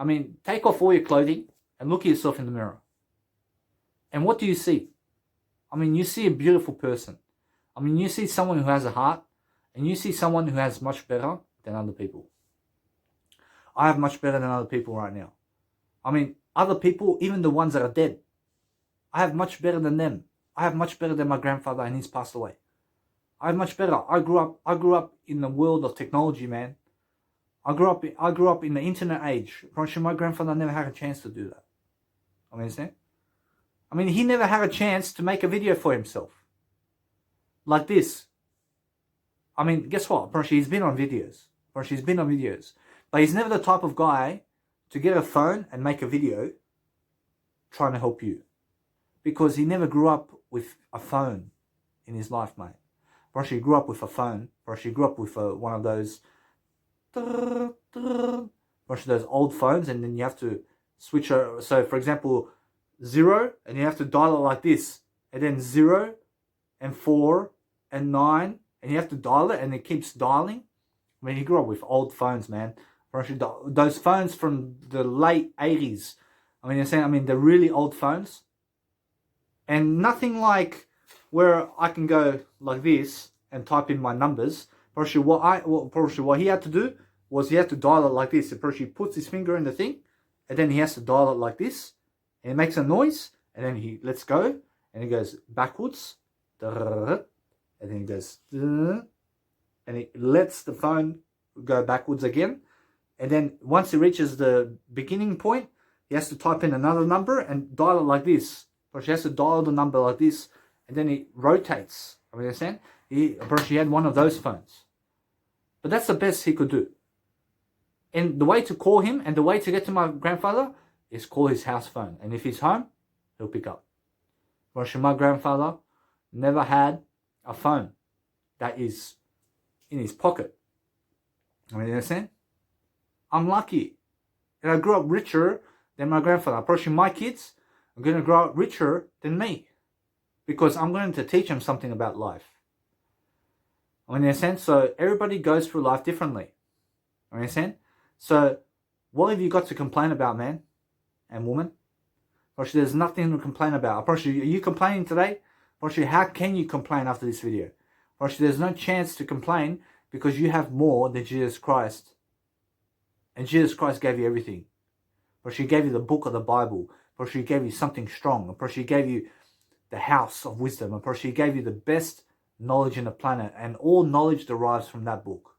mean, take off all your clothing and look at yourself in the mirror. And what do you see? I mean, you see a beautiful person. I mean, you see someone who has a heart, and you see someone who has much better than other people. I have much better than other people right now. I mean, other people, even the ones that are dead, I have much better than them. I have much better than my grandfather, and he's passed away. I have much better. I grew up in the world of technology, man. I grew up in the internet age. My grandfather never had a chance to do that. I mean, he never had a chance to make a video for himself. Like this. I mean, guess what? He's been on videos. But he's never the type of guy to get a phone and make a video trying to help you. Because he never grew up with a phone in his life, mate. He grew up with a phone. He grew up with one of those old phones, and then you have to switch. So, for example, 0, and you have to dial it like this, and then 0 and 4 and 9, and you have to dial it, and it keeps dialing. I mean, he grew up with old phones, man. Those phones from the late 80s. I mean, the really old phones, and nothing like where I can go like this and type in my numbers. Probably what he had to do was he had to dial it like this. So probably puts his finger in the thing, and then he has to dial it like this, and it makes a noise, and then he lets go, and he goes backwards, and then he goes, and he lets the phone go backwards again, and then once he reaches the beginning point, he has to type in another number and dial it like this. But he has to dial the number like this, and then it rotates. I mean, understand? He had one of those phones. But that's the best he could do. And the way to call him and the way to get to my grandfather is call his house phone. And if he's home, he'll pick up. My grandfather never had a phone that is in his pocket. I mean, you understand? I'm lucky. And I grew up richer than my grandfather. Approaching my kids are going to grow up richer than me. Because I'm going to teach them something about life. I mean, in a sense, so everybody goes through life differently. I mean, in a sense, so what have you got to complain about, man and woman? Actually, there's nothing to complain about. Actually, are you complaining today? Actually, how can you complain after this video? Actually, there's no chance to complain because you have more than Jesus Christ. And Jesus Christ gave you everything. Actually, he gave you the book of the Bible. Actually, he gave you something strong. Actually, he gave you the house of wisdom. Actually, he gave you the best knowledge in the planet, and all knowledge derives from that book.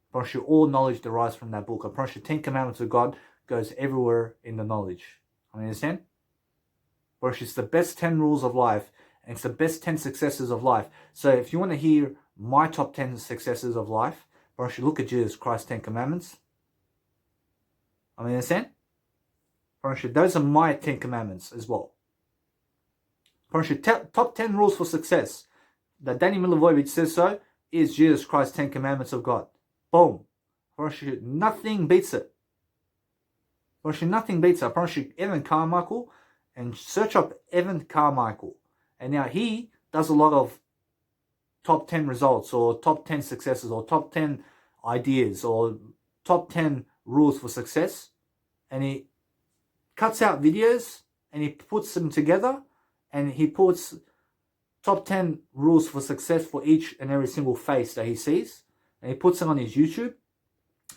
I promise you, all knowledge derives from that book. I promise you, 10 Commandments of God goes everywhere in the knowledge. I mean, understand? I promise you, it's the best 10 rules of life, and it's the best 10 successes of life. So if you want to hear my top 10 successes of life, I promise you, look at Jesus Christ's 10 Commandments. I mean, understand? I promise you, those are my 10 Commandments as well. I promise you, top 10 rules for success that Danny Milivojevic says so is Jesus Christ's 10 Commandments of God. Boom. I promise you, nothing beats it. I promise you, nothing beats it. I promise you, Evan Carmichael, and search up Evan Carmichael. And now he does a lot of top 10 results or top 10 successes or top 10 ideas or top 10 rules for success. And he cuts out videos and he puts them together and he puts top 10 rules for success for each and every single face that he sees. And he puts them on his YouTube.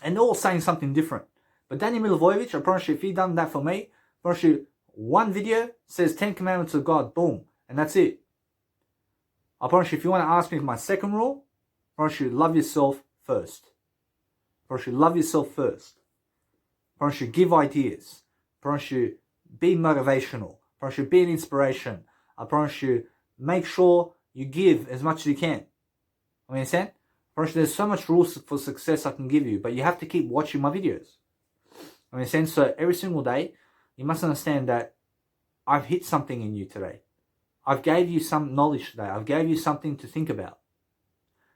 And they're all saying something different. But Danny Milivojevic, I promise you, if he done that for me, I promise you, one video says 10 Commandments of God. Boom. And that's it. I promise you, if you want to ask me my second rule, I promise you, love yourself first. I promise you, love yourself first. I promise you, give ideas. I promise you, be motivational. I promise you, be an inspiration. I promise you, make sure you give as much as you can. I mean, understand? There's so much rules for success I can give you, but you have to keep watching my videos. I mean, so every single day, you must understand that I've hit something in you today. I've gave you some knowledge today. I've gave you something to think about.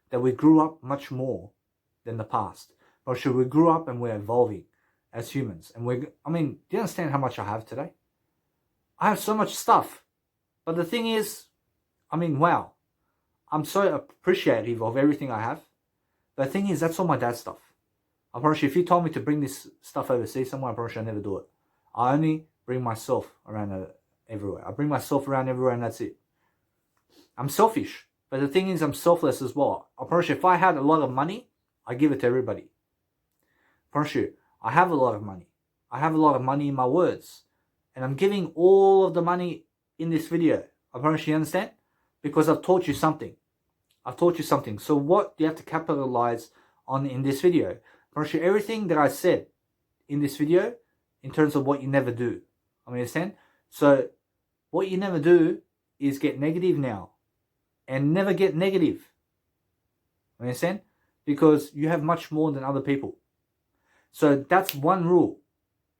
That we grew up much more than the past. But we grew up and we're evolving as humans. And do you understand how much I have today? I have so much stuff. But the thing is, wow. I'm so appreciative of everything I have. The thing is, that's all my dad's stuff. I promise you, if you told me to bring this stuff overseas somewhere, I promise you I'll never do it. I only bring myself around everywhere. I bring myself around everywhere and that's it. I'm selfish. But the thing is, I'm selfless as well. I promise you, if I had a lot of money, I give it to everybody. I promise you, I have a lot of money. I have a lot of money in my words. And I'm giving all of the money in this video. I promise you understand? Because I've taught you something. I've taught you something. So what do you have to capitalize on in this video? I promise you everything that I said in this video in terms of what you never do. I mean, understand? So what you never do is get negative now. And never get negative. I mean, understand? Because you have much more than other people. So that's one rule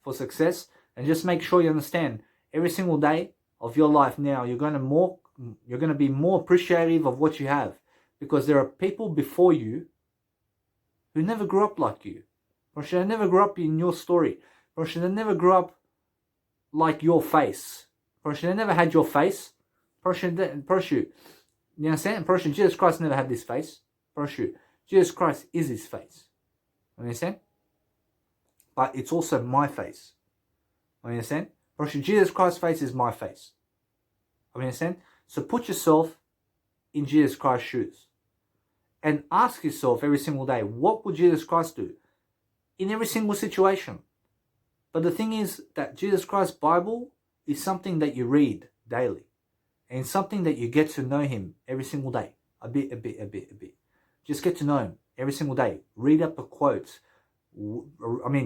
for success. And just make sure you understand every single day of your life now, you're going to be more appreciative of what you have. Because there are people before you who never grew up like you. Or they never grew up in your story. Or they never grew up like your face. Or they never had your face. You understand? Jesus Christ never had this face. Jesus Christ is his face. You understand? But it's also my face. You understand? Jesus Christ's face is my face. You understand? So put yourself in Jesus Christ's shoes. And ask yourself every single day, what would Jesus Christ do in every single situation? But the thing is that Jesus Christ's Bible is something that you read daily. And something that you get to know him every single day. A bit. Just get to know him every single day. Read up the quotes.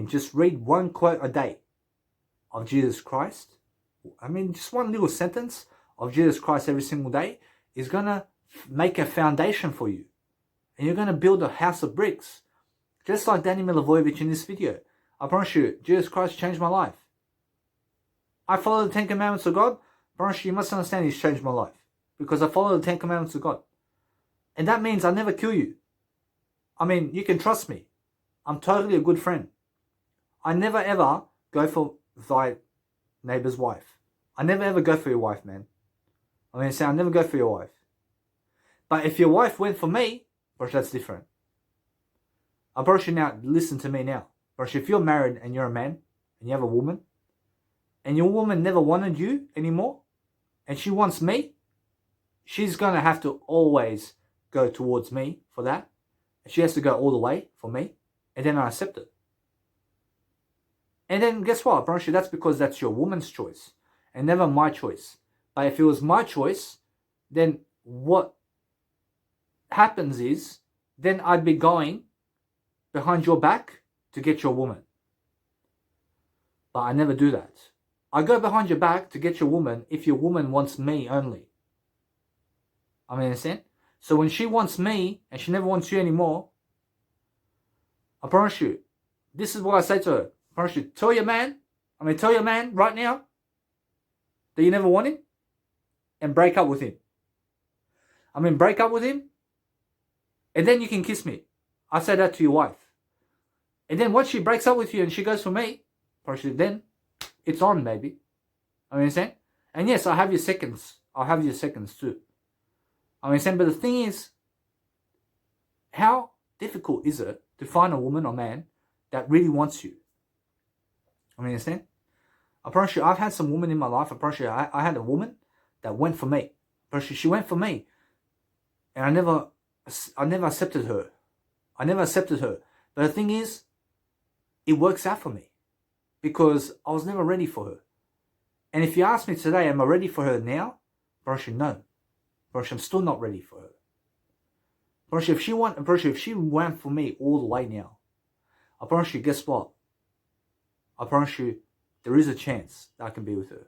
Just read one quote a day of Jesus Christ. Just one little sentence of Jesus Christ every single day is going to make a foundation for you. And you're going to build a house of bricks. Just like Danny Milivojevic in this video. I promise you, Jesus Christ changed my life. I follow the 10 Commandments of God. I promise you, you must understand he's changed my life. Because I follow the 10 Commandments of God. And that means I never kill you. You can trust me. I'm totally a good friend. I never ever go for thy neighbor's wife. I never ever go for your wife, man. I never go for your wife. But if your wife went for me, bro, that's different. I promise you now, listen to me now. Bro, if you're married and you're a man, and you have a woman, and your woman never wanted you anymore, and she wants me, she's going to have to always go towards me for that. She has to go all the way for me, and then I accept it. And then guess what? I promise you that's because that's your woman's choice, and never my choice. But if it was my choice, then what happens is, then I'd be going behind your back to get your woman. But I never do that. I go behind your back to get your woman if your woman wants me only. Understand? So when she wants me and she never wants you anymore, I promise you, this is what I say to her. I promise you, tell your man right now that you never want him and break up with him. Break up with him and then you can kiss me. I say that to your wife. And then once she breaks up with you and she goes for me, then it's on, baby. Understand? And yes, I have your seconds. I'll have your seconds too. Understand? But the thing is, how difficult is it to find a woman or man that really wants you? Understand? I promise you, I've had some women in my life. I promise you, I had a woman that went for me. I promise you, she went for me. And I never accepted her. I never accepted her. But the thing is, it works out for me. Because I was never ready for her. And if you ask me today, am I ready for her now? I promise you, no. I'm still not ready for her. If she went for me all the way now, I promise you, guess what? I promise you, there is a chance that I can be with her.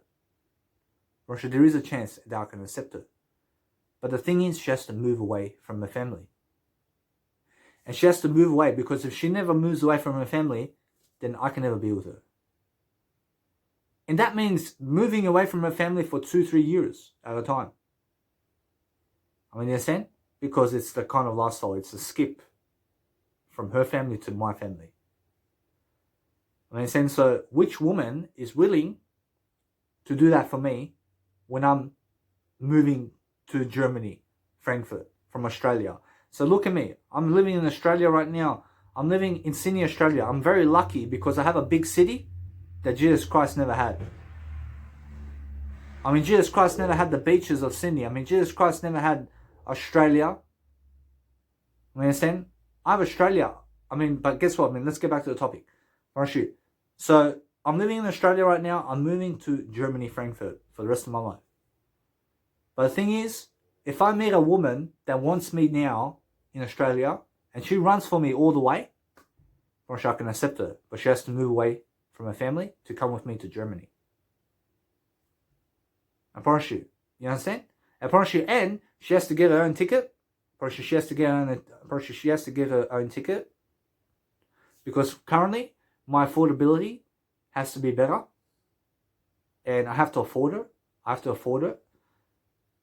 There is a chance that I can accept her. But the thing is, she has to move away from her family. And she has to move away because if she never moves away from her family, then I can never be with her. And that means moving away from her family for 2-3 years at a time. You understand? Because it's the kind of lifestyle, it's a skip from her family to my family. Understand? So which woman is willing to do that for me when I'm moving to Germany, Frankfurt, from Australia? So look at me. I'm living in Australia right now. I'm living in Sydney, Australia. I'm very lucky because I have a big city that Jesus Christ never had. Jesus Christ never had the beaches of Sydney. Jesus Christ never had Australia. You understand? I have Australia. But guess what? Let's get back to the topic. So I'm living in Australia right now. I'm moving to Germany, Frankfurt for the rest of my life. But the thing is, if I meet a woman that wants me now in Australia and she runs for me all the way, I can accept her. But she has to move away from her family to come with me to Germany. I promise you. You understand? I promise you. And she has to get her own ticket. She has to get her own ticket. Because currently, my affordability has to be better. And I have to afford her. I have to afford her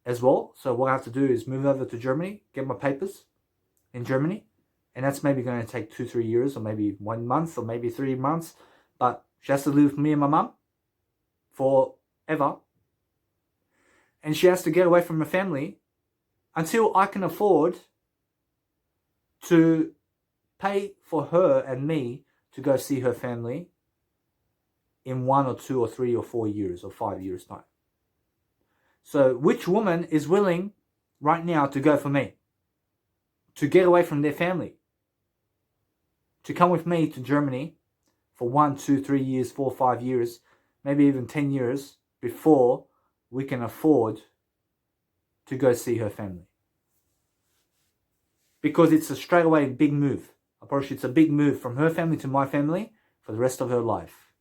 as well. So what I have to do is move over to Germany, get my papers in Germany. And that's maybe going to take 2-3 years, or maybe 1 month, or maybe 3 months. But she has to live with me and my mum forever. And she has to get away from her family until I can afford to pay for her and me to go see her family in 1 or 2 or 3 or 4 years or 5 years time. So which woman is willing right now to go for me, to get away from their family, to come with me to Germany for 1, 2, 3 years, 4, 5 years, maybe even 10 years before we can afford to go see her family. Because it's a straight away big move. I promise you, it's a big move from her family to my family for the rest of her life.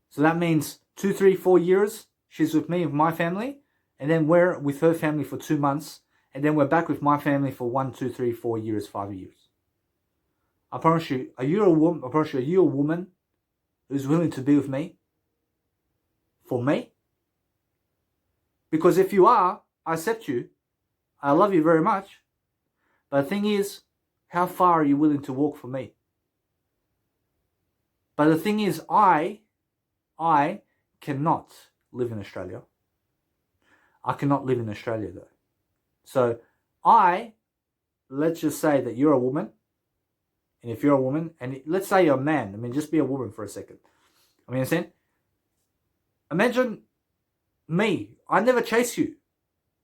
So that means 2, 3, 4 years she's with me, with my family, and then we're with her family for 2 months, and then we're back with my family for 1, 2, 3, 4 years, 5 years. I promise you, are you a woman? I promise you, are you a woman who's willing to be with me? For me? Because if you are, I accept you. I love you very much. But the thing is, how far are you willing to walk for me? But the thing is, I cannot live in Australia. I cannot live in Australia though. So let's just say that you're a woman. And if you're a woman, and let's say you're a man, I mean, just be a woman for a second. I mean, understand? Imagine me. I never chase you.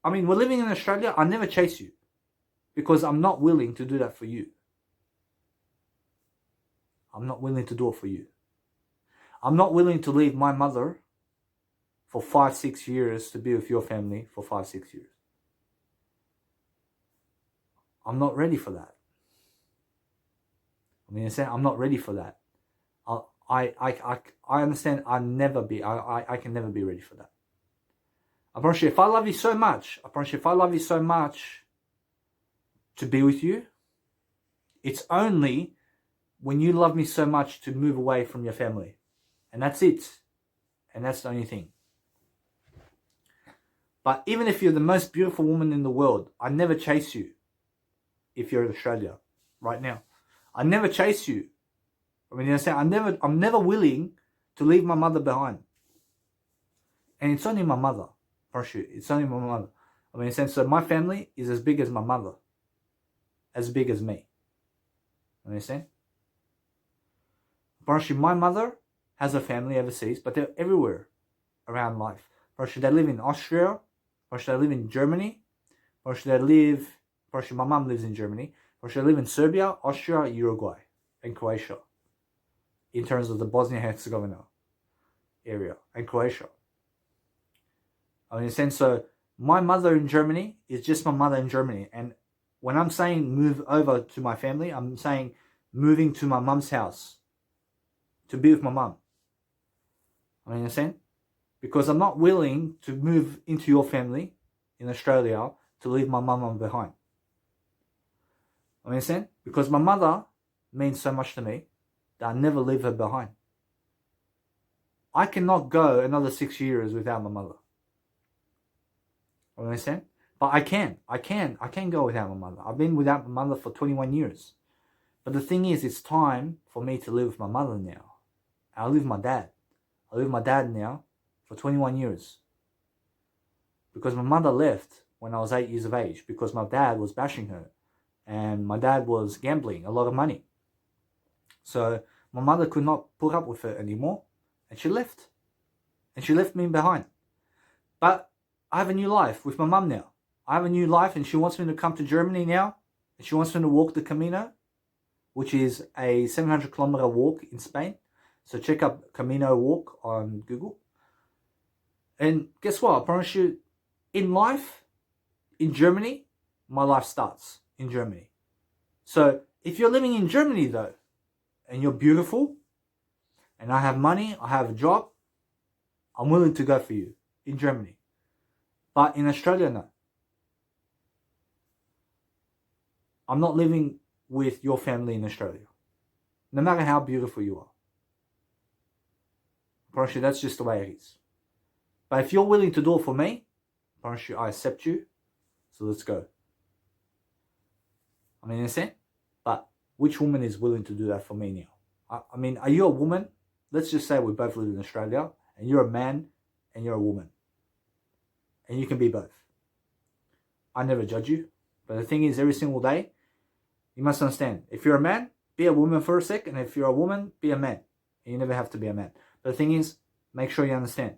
I mean, we're living in Australia. I never chase you because I'm not willing to do that for you. I'm not willing to do it for you. I'm not willing to leave my mother for 5, 6 years to be with your family for 5, 6 years. I'm not ready for that. I mean, I'm not ready for that. I understand. I can never be ready for that. I promise you, if I love you so much, to be with you, it's only when you love me so much to move away from your family. And that's it. And that's the only thing. But even if you're the most beautiful woman in the world, I never chase you. If you're in Australia right now, I never chase you. I mean, you understand? I'm never willing to leave my mother behind. And it's only my mother. For sure. It's only my mother. I mean, in a sense, so my family is as big as my mother. As big as me. Understand? For sure, my mother has a family overseas, but they're everywhere around life. For sure, they live in Austria. For sure, they live in Germany. For sure, my mom lives in Germany. For sure, they live in Serbia, Austria, Uruguay, and Croatia. In terms of the Bosnia-Herzegovina area, and Croatia. I understand. So my mother in Germany is just my mother in Germany. And when I'm saying move over to my family, I'm saying moving to my mum's house to be with my mum. I understand? Because I'm not willing to move into your family in Australia to leave my mum behind. I understand? Because my mother means so much to me that I never leave her behind. I cannot go another 6 years without my mother. You understand? But I can go without my mother. I've been without my mother for 21 years. But the thing is, it's time for me to live with my mother now. I live with my dad. I live with my dad now for 21 years. Because my mother left when I was 8 years of age because my dad was bashing her. And my dad was gambling a lot of money. So my mother could not put up with it anymore. And she left. And she left me behind. But I have a new life with my mum now. I have a new life and she wants me to come to Germany now. And she wants me to walk the Camino, which is a 700-kilometer walk in Spain. So check up Camino Walk on Google. And guess what? I promise you, in life, in Germany, my life starts in Germany. So if you're living in Germany though, and you're beautiful, and I have money, I have a job, I'm willing to go for you in Germany. But in Australia, no. I'm not living with your family in Australia. No matter how beautiful you are. I promise you, that's just the way it is. But if you're willing to do it for me, I promise you, I accept you. So let's go. I mean, understand? But which woman is willing to do that for me now? I mean, are you a woman? Let's just say we both live in Australia, and you're a man, and you're a woman. And you can be both. I never judge you. But the thing is, every single day, you must understand. If you're a man, be a woman for a sec. And if you're a woman, be a man. And you never have to be a man. But the thing is, make sure you understand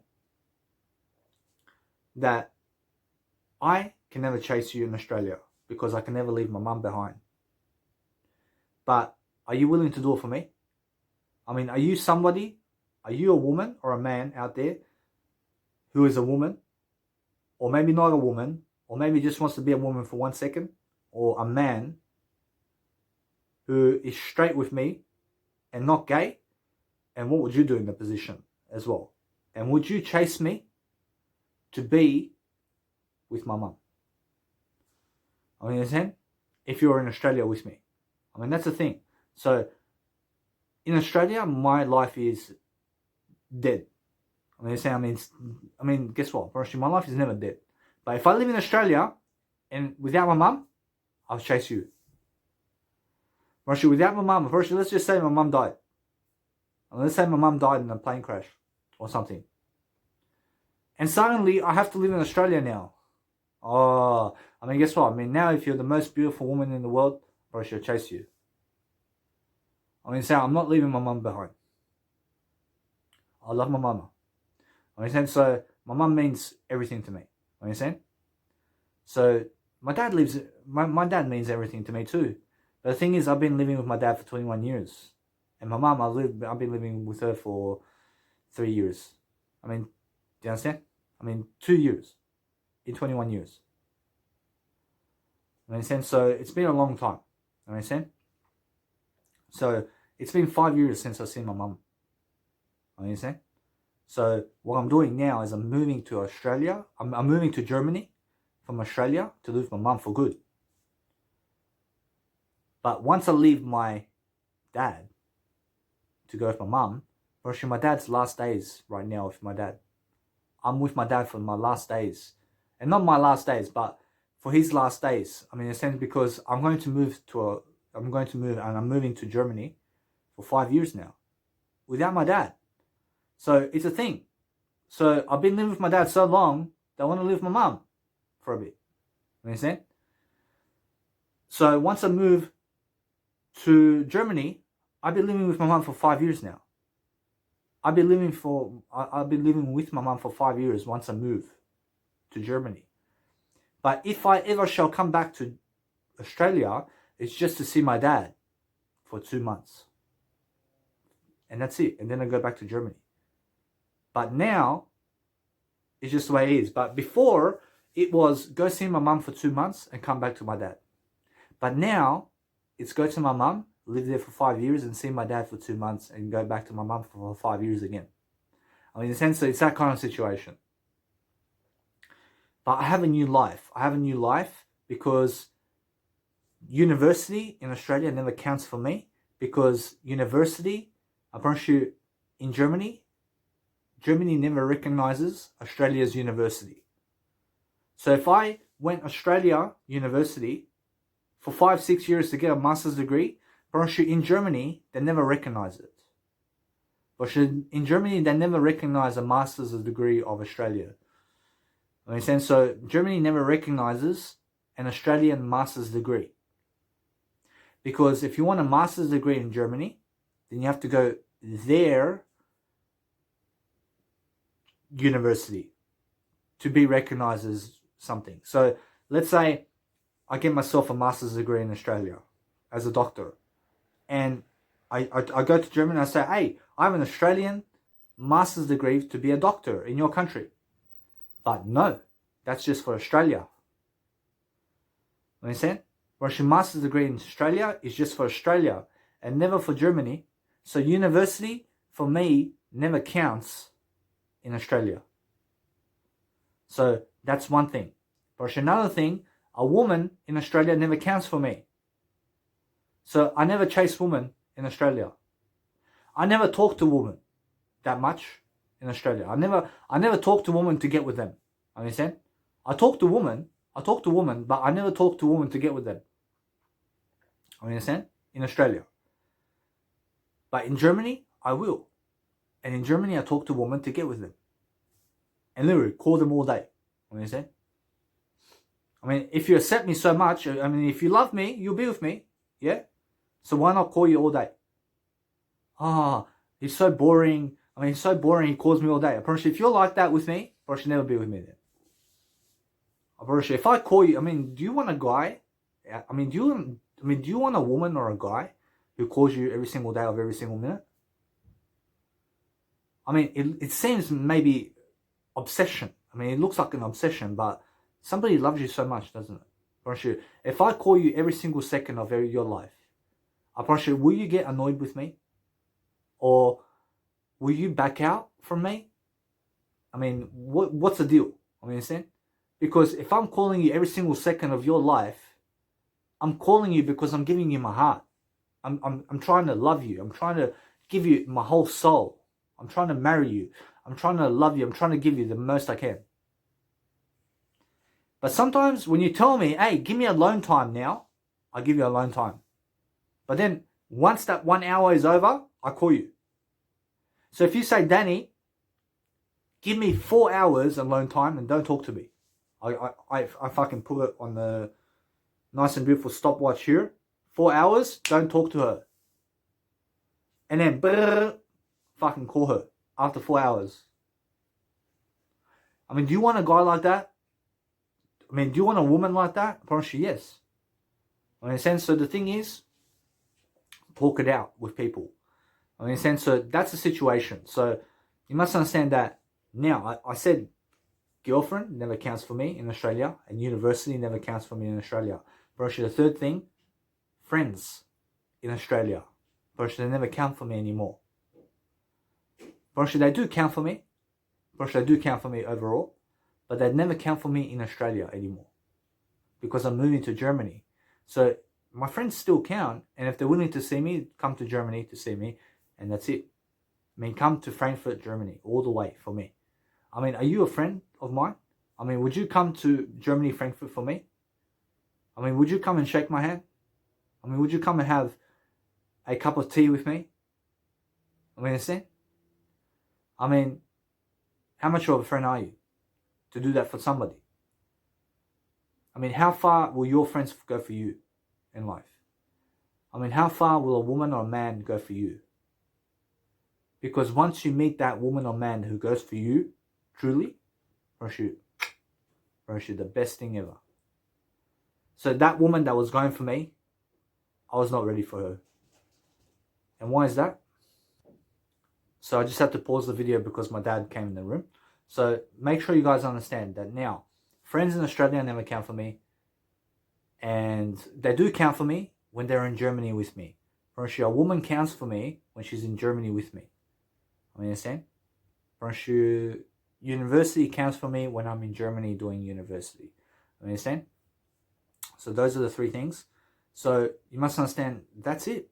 that I can never chase you in Australia because I can never leave my mum behind. But are you willing to do it for me? I mean, are you somebody, are you a woman or a man out there who is a woman, or maybe not a woman, or maybe just wants to be a woman for 1 second, or a man who is straight with me and not gay? And what would you do in the position as well? And would you chase me to be with my mum? I mean, understand? If you're in Australia with me. I mean, that's the thing. So, in Australia, my life is dead. I mean, guess what? Actually, my life is never dead. But if I live in Australia and without my mum, I'll chase you. Actually, without my mum, firstly, let's just say my mum died. And let's say my mum died in a plane crash or something. And suddenly, I have to live in Australia now. Oh, I mean, guess what? I mean, now if you're the most beautiful woman in the world, I'll chase you. I mean, I'm not leaving my mum behind. I love my mama. I understand? So, my mum means everything to me. I understand? So, my dad means everything to me too. But the thing is, I've been living with my dad for 21 years. And my mum, I've been living with her for 3 years. I mean, do you understand? I mean, 2 years in 21 years. I understand? So, it's been a long time. I understand? So, it's been 5 years since I've seen my mum. I understand? So, what I'm doing now is I'm moving to Australia. I'm moving to Germany from Australia to live with my mum for good. But once I leave my dad to go with my mum, actually my dad's last days right now with my dad. I'm with my dad for my last days. And not my last days, but for his last days. I mean, in a sense, because I'm going to move and I'm moving to Germany for 5 years now without my dad. So it's a thing. So I've been living with my dad so long that I want to live with my mum for a bit. You understand? So once I move to Germany, I've been living with my mum for 5 years now. I've been living with my mum for 5 years once I move to Germany. But if I ever shall come back to Australia, it's just to see my dad for 2 months. And that's it. And then I go back to Germany. But now, it's just the way it is. But before, it was go see my mum for 2 months and come back to my dad. But now, it's go to my mum, live there for 5 years and see my dad for 2 months and go back to my mum for 5 years again. I mean, in a sense, it's that kind of situation. But I have a new life. I have a new life because university in Australia never counts for me, because university, I promise you, in Germany never recognizes Australia's university. So if I went Australia university for 5-6 years to get a master's degree, but in Germany, they never recognize it. But in Germany, they never recognize a master's degree of Australia. Understand? So Germany never recognizes an Australian master's degree. Because if you want a master's degree in Germany, then you have to go their university to be recognized as something. So let's say I get myself a master's degree in Australia as a doctor. And I go to Germany and I say, hey, I have an Australian master's degree to be a doctor in your country. But no, that's just for Australia. Understand? Whereas your master's degree in Australia is just for Australia and never for Germany. So university, for me, never counts in Australia. So that's one thing. But another thing, a woman in Australia never counts for me. So I never chase women in Australia. I never talk to women that much in Australia. I never talk to women to get with them. Understand? I talk to women, but I never talk to women to get with them. Understand? In Australia. But in Germany, I will. And in Germany, I talk to women to get with them. And literally, call them all day. Understand? I mean, if you accept me so much, I mean, if you love me, you'll be with me. Yeah? So why not call you all day? He's so boring. I mean, he's so boring, he calls me all day. I promise you, if you're like that with me, I should never be with me then. If I call you, do you want a guy? Do you want a woman or a guy who calls you every single day of every single minute? It seems maybe obsession. It looks like an obsession, but somebody loves you so much, doesn't it? I promise you, if I call you every single second of your life, I promise you, will you get annoyed with me? Or will you back out from me? What's the deal? Understand? Because if I'm calling you every single second of your life, I'm calling you because I'm giving you my heart. I'm trying to love you. I'm trying to give you my whole soul. I'm trying to marry you. I'm trying to love you. I'm trying to give you the most I can. But sometimes when you tell me, hey, give me alone time now, I give you alone time. But then once that 1 hour is over, I call you. So if you say, Danny, give me 4 hours alone time and don't talk to me. I fucking put it on the nice and beautiful stopwatch here. 4 hours, don't talk to her. And then fucking call her after 4 hours. Do you want a guy like that? Do you want a woman like that? I promise you, yes. So the thing is, talk it out with people. So that's the situation. So you must understand that now. I said girlfriend never counts for me in Australia, and university never counts for me in Australia. But the third thing, friends in Australia, but they never count for me anymore. But they do count for me. But they do count for me overall, but they never count for me in Australia anymore because I'm moving to Germany. So my friends still count, and if they're willing to see me, come to Germany to see me, and that's it. Come to Frankfurt, Germany, all the way for me. Are you a friend of mine? Would you come to Germany, Frankfurt for me? Would you come and shake my hand? Would you come and have a cup of tea with me? Understand? How much of a friend are you to do that for somebody? How far will your friends go for you in life? How far will a woman or a man go for you? Because once you meet that woman or man who goes for you, truly, Roshi, the best thing ever. So that woman that was going for me, I was not ready for her. And why is that? So I just had to pause the video because my dad came in the room. So make sure you guys understand that now, friends in Australia never count for me. And they do count for me when they're in Germany with me. A woman counts for me when she's in Germany with me. Understand? University counts for me when I'm in Germany doing university. Understand? So those are the three things. So you must understand, that's it.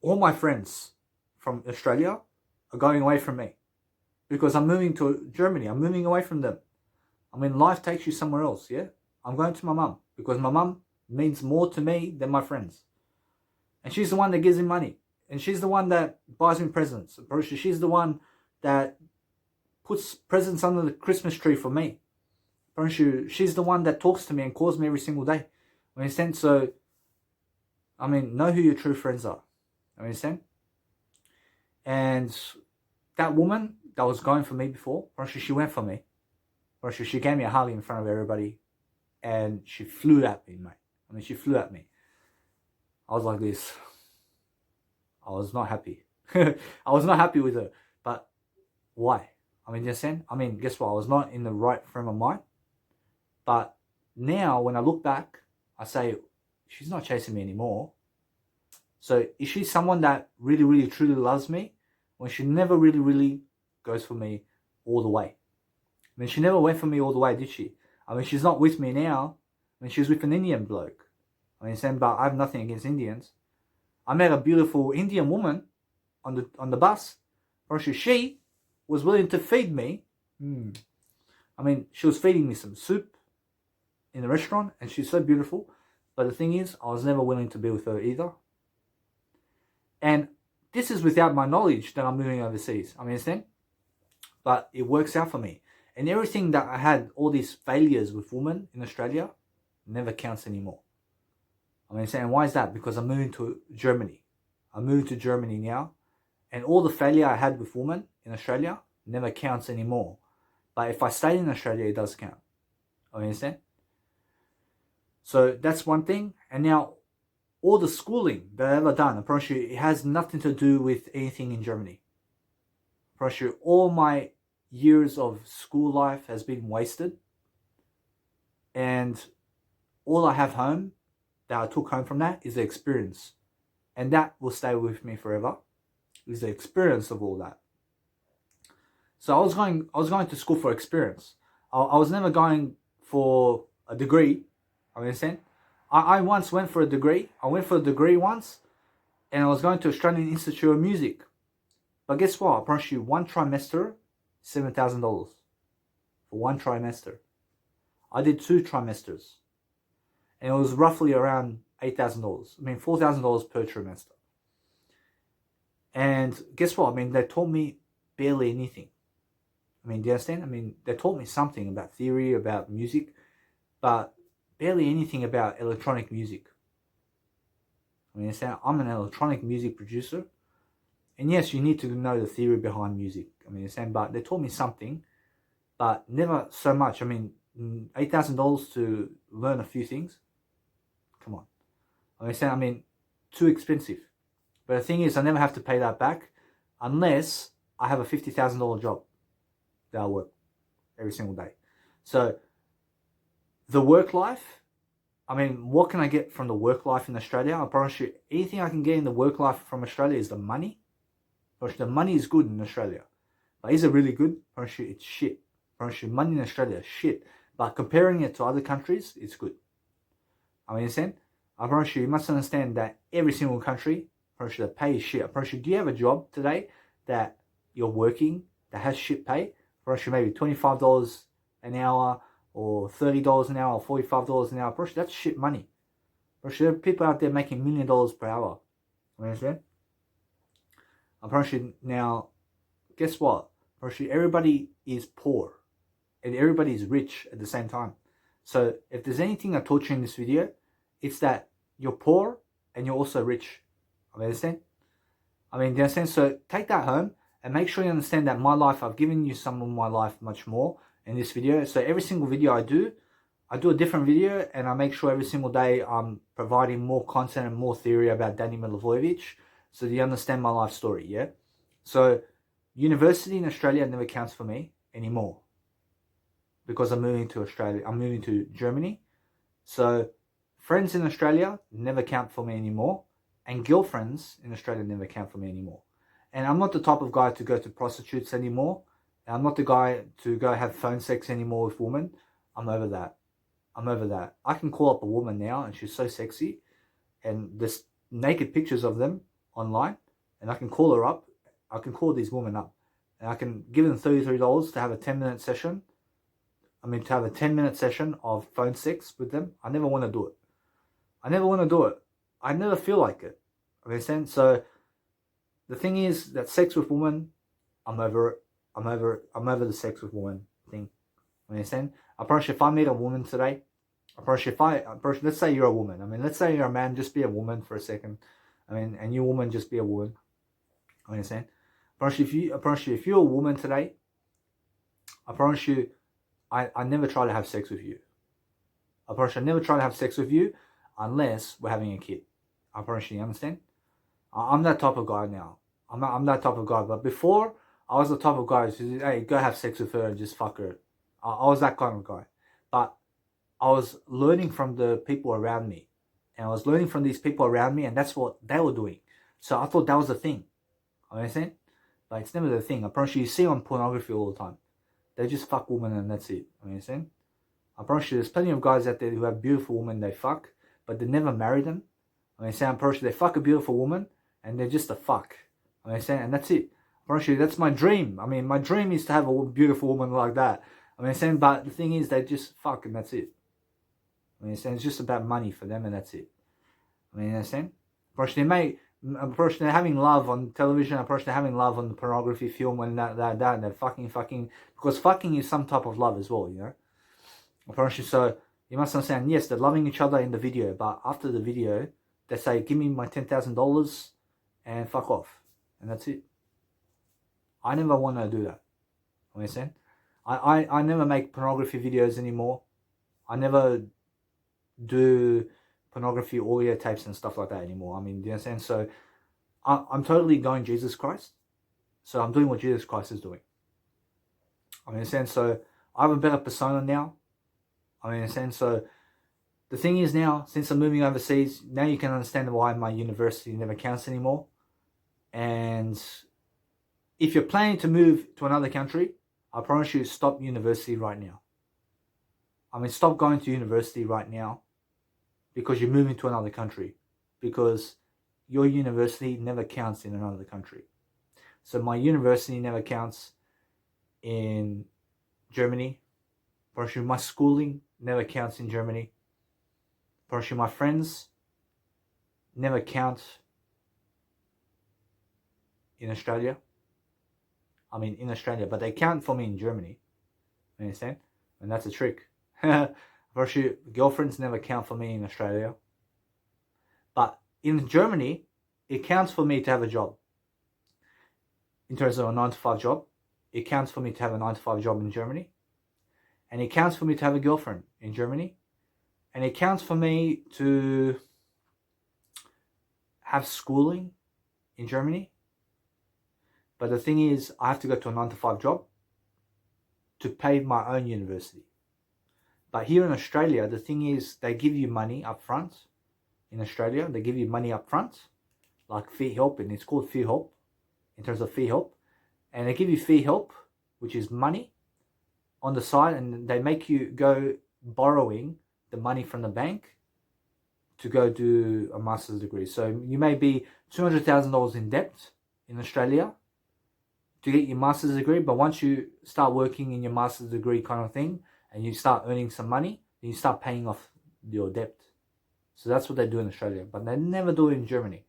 All my friends from Australia are going away from me because I'm moving to Germany. I'm moving away from them. Life takes you somewhere else, yeah? I'm going to my mum because my mum means more to me than my friends. And she's the one that gives me money. And she's the one that buys me presents. She's the one that puts presents under the Christmas tree for me. She's the one that talks to me and calls me every single day. Understand? So, know who your true friends are. Understand? And that woman that was going for me before, she went for me. She gave me a hug in front of everybody. And she flew at me, mate. She flew at me. I was like this. I was not happy. I was not happy with her. But why? Guess what? I was not in the right frame of mind. But now, when I look back, I say, she's not chasing me anymore. So, is she someone that really, really, truly loves me? When she never really, really goes for me all the way. She never went for me all the way, did she? She's not with me now. She's with an Indian bloke. But I have nothing against Indians. I met a beautiful Indian woman on the bus. She was willing to feed me. She was feeding me some soup in the restaurant, and she's so beautiful. But the thing is, I was never willing to be with her either. And this is without my knowledge that I'm moving overseas. Understand? But it works out for me. And everything that I had, all these failures with women in Australia, never counts anymore. And why is that? Because I'm moving to Germany. I'm moving to Germany now. And all the failure I had with women in Australia never counts anymore. But if I stay in Australia, it does count. You understand? So that's one thing. And now, all the schooling that I've ever done, I promise you, it has nothing to do with anything in Germany. I promise you, all my years of school life has been wasted. And all I have home, that I took home from that, is the experience. And that will stay with me forever, is the experience of all that. So I was going to school for experience. I was never going for a degree. I understand? I once went for a degree. I went for a degree once, and I was going to Australian Institute of Music. But guess what? I promise you, one trimester, $7,000 for one trimester. I did 2 trimesters, and it was roughly around $8,000. I mean, $4,000 per trimester. And guess what? I mean, they taught me barely anything. I mean, do you understand? I mean, they taught me something about theory, about music, but barely anything about electronic music. I mean, I'm an electronic music producer. And yes, you need to know the theory behind music. I mean, but they taught me something, but never so much. I mean, $8,000 to learn a few things. Come on. I mean, too expensive. But the thing is, I never have to pay that back unless I have a $50,000 job that I work every single day. So the work life, I mean, what can I get from the work life in Australia? I promise you, anything I can get in the work life from Australia is the money. The money is good in Australia. But is it really good? I promise you, it's shit. I promise you, money in Australia is shit. But comparing it to other countries, it's good. I understand? I promise you must understand that every single country, I promise you, the pay is shit. I promise you, do you have a job today that you're working that has shit pay? I promise you, maybe $25 an hour, or $30 an hour, or $45 an hour. I promise you, that's shit money. I promise you, there are people out there making $1 million per hour. You understand? I promise you, now, guess what? I promise you, everybody is poor. And everybody is rich at the same time. So if there's anything I taught you in this video, it's that you're poor and you're also rich. I understand? I mean, do you understand? So take that home and make sure you understand that my life, I've given you some of my life much more in this video. So every single video I do a different video, and I make sure every single day I'm providing more content and more theory about Danny Milivojevic, so you understand my life story, yeah? So university in Australia never counts for me anymore, because I'm moving to Australia. I'm moving to Germany. So friends in Australia never count for me anymore. And girlfriends in Australia never count for me anymore. And I'm not the type of guy to go to prostitutes anymore. And I'm not the guy to go have phone sex anymore with women. I'm over that. I'm over that. I can call up a woman now and she's so sexy. And there's naked pictures of them online. And I can call her up. I can call these women up. And I can give them $33 to have a 10-minute session. I mean, to have a 10-minute session of phone sex with them. I never want to do it. I never want to do it. I never feel like it. Understand? So the thing is that sex with women, I'm over it. I'm over the sex with women thing. Understand? I promise you, if I meet a woman today, let's say you're a woman. I mean, let's say you're a man, just be a woman for a second. I mean, and you woman, just be a woman. Understand? I promise you, if you're a woman today, I promise you, I never try to have sex with you. I promise you, I never try to have sex with you unless we're having a kid. I promise you, understand? I'm that type of guy now. I'm that type of guy. But before, I was the type of guy who said, hey, go have sex with her and just fuck her. I was that kind of guy. But I was learning from the people around me. And I was learning from these people around me, and that's what they were doing. So I thought that was the thing. Understand? But it's never the thing. I promise you see on pornography all the time. They just fuck women and that's it. Understand? I promise you, there's plenty of guys out there who have beautiful women they fuck, but they never marry them. I promise you, they fuck a beautiful woman and they're just a fuck. And that's it. I promise you, that's my dream. I mean, my dream is to have a beautiful woman like that. But the thing is, they just fuck and that's it. It's just about money for them and that's it. Understand? I promise you, they're having love on television. I promise you, they're having love on the pornography film and that, and they're fucking, because fucking is some type of love as well, you know? I promise you, so you must understand, yes, they're loving each other in the video, but after the video, they say, give me my $10,000 and fuck off. And that's it. I never want to do that. Understand? I never make pornography videos anymore. I never do pornography audio tapes and stuff like that anymore. I mean, do you understand? So I'm totally going Jesus Christ. So I'm doing what Jesus Christ is doing. I mean, in a sense, so I have a better persona now. I mean, in a sense, so the thing is now, since I'm moving overseas, now you can understand why my university never counts anymore. And if you're planning to move to another country, I promise you, stop university right now. I mean, stop going to university right now because you're moving to another country, because your university never counts in another country. So my university never counts in Germany. My schooling never counts in Germany. My friends never count in Australia. I mean, in Australia, but they count for me in Germany. You understand? And that's a trick. Girlfriends never count for me in Australia. But in Germany, it counts for me to have a job. In terms of a 9-to-5 job, it counts for me to have a 9-to-5 job in Germany. And it counts for me to have a girlfriend in Germany. And it counts for me to have schooling in Germany. But the thing is, I have to go to a 9-to-5 job to pay my own university. But here in Australia, the thing is, they give you money up front. In Australia, they give you money up front, like fee help, and it's called fee help, in terms of fee help. And they give you fee help, which is money, on the side, and they make you go borrowing the money from the bank to go do a master's degree. So you may be $200,000 in debt in Australia to get your master's degree, but once you start working in your master's degree kind of thing, and you start earning some money, then you start paying off your debt. So that's what they do in Australia, but they never do it in Germany.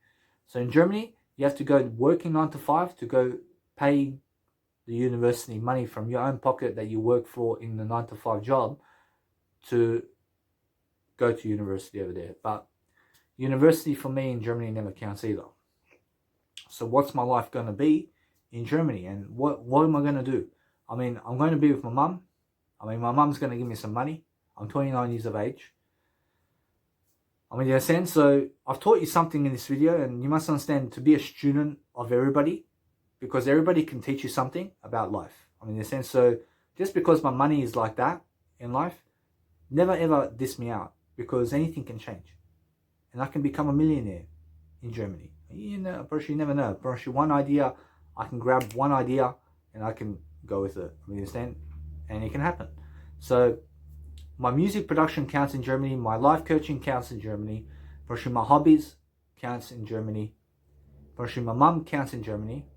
So in Germany, you have to go working 9-to-5 to go pay the university money from your own pocket that you work for in the 9-to-5 job to go to university over there. But university for me in Germany never counts either. So what's my life going to be in Germany, and what am I going to do? I mean, I'm going to be with my mum. I mean, my mum's going to give me some money. I'm 29 years of age. I mean, in a sense, so I've taught you something in this video, and you must understand, to be a student of everybody, because everybody can teach you something about life. I mean, in a sense, so just because my money is like that in life, never ever diss me out, because anything can change. And I can become a millionaire in Germany. You know, you never know. One idea, I can grab one idea and I can go with it. I mean, understand? And it can happen. So my music production counts in Germany. My life coaching counts in Germany. My hobbies counts in Germany. My mum counts in Germany.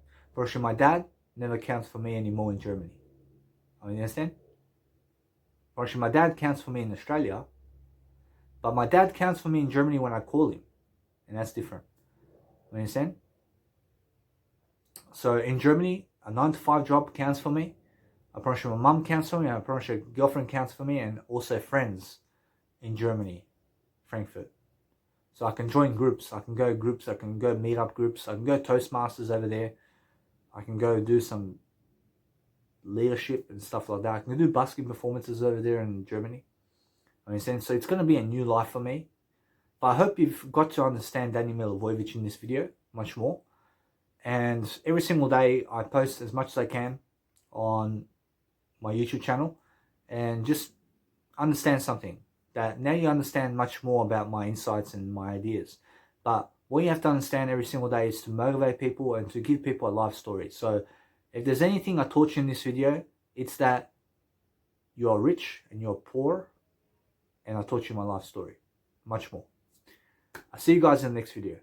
My dad never counts for me anymore in Germany. I mean, you understand? My dad counts for me in Australia. But my dad counts for me in Germany when I call him. And that's different. You understand? So in Germany, a 9-to-5 job counts for me. I promise you, my mum counts for me. I promise you, a girlfriend counts for me. And also friends in Germany, Frankfurt. So I can join groups. I can go groups. I can go meet up groups. I can go Toastmasters over there. I can go do some leadership and stuff like that. I can do busking performances over there in Germany. I understand. So it's going to be a new life for me. But I hope you've got to understand Danny Milivojevic in this video much more. And every single day I post as much as I can on my YouTube channel, and just understand something, that now you understand much more about my insights and my ideas. But what you have to understand every single day is to motivate people and to give people a life story. So if there's anything I taught you in this video, it's that you are rich and you're poor, and I taught you my life story. Much more. I'll see you guys in the next video.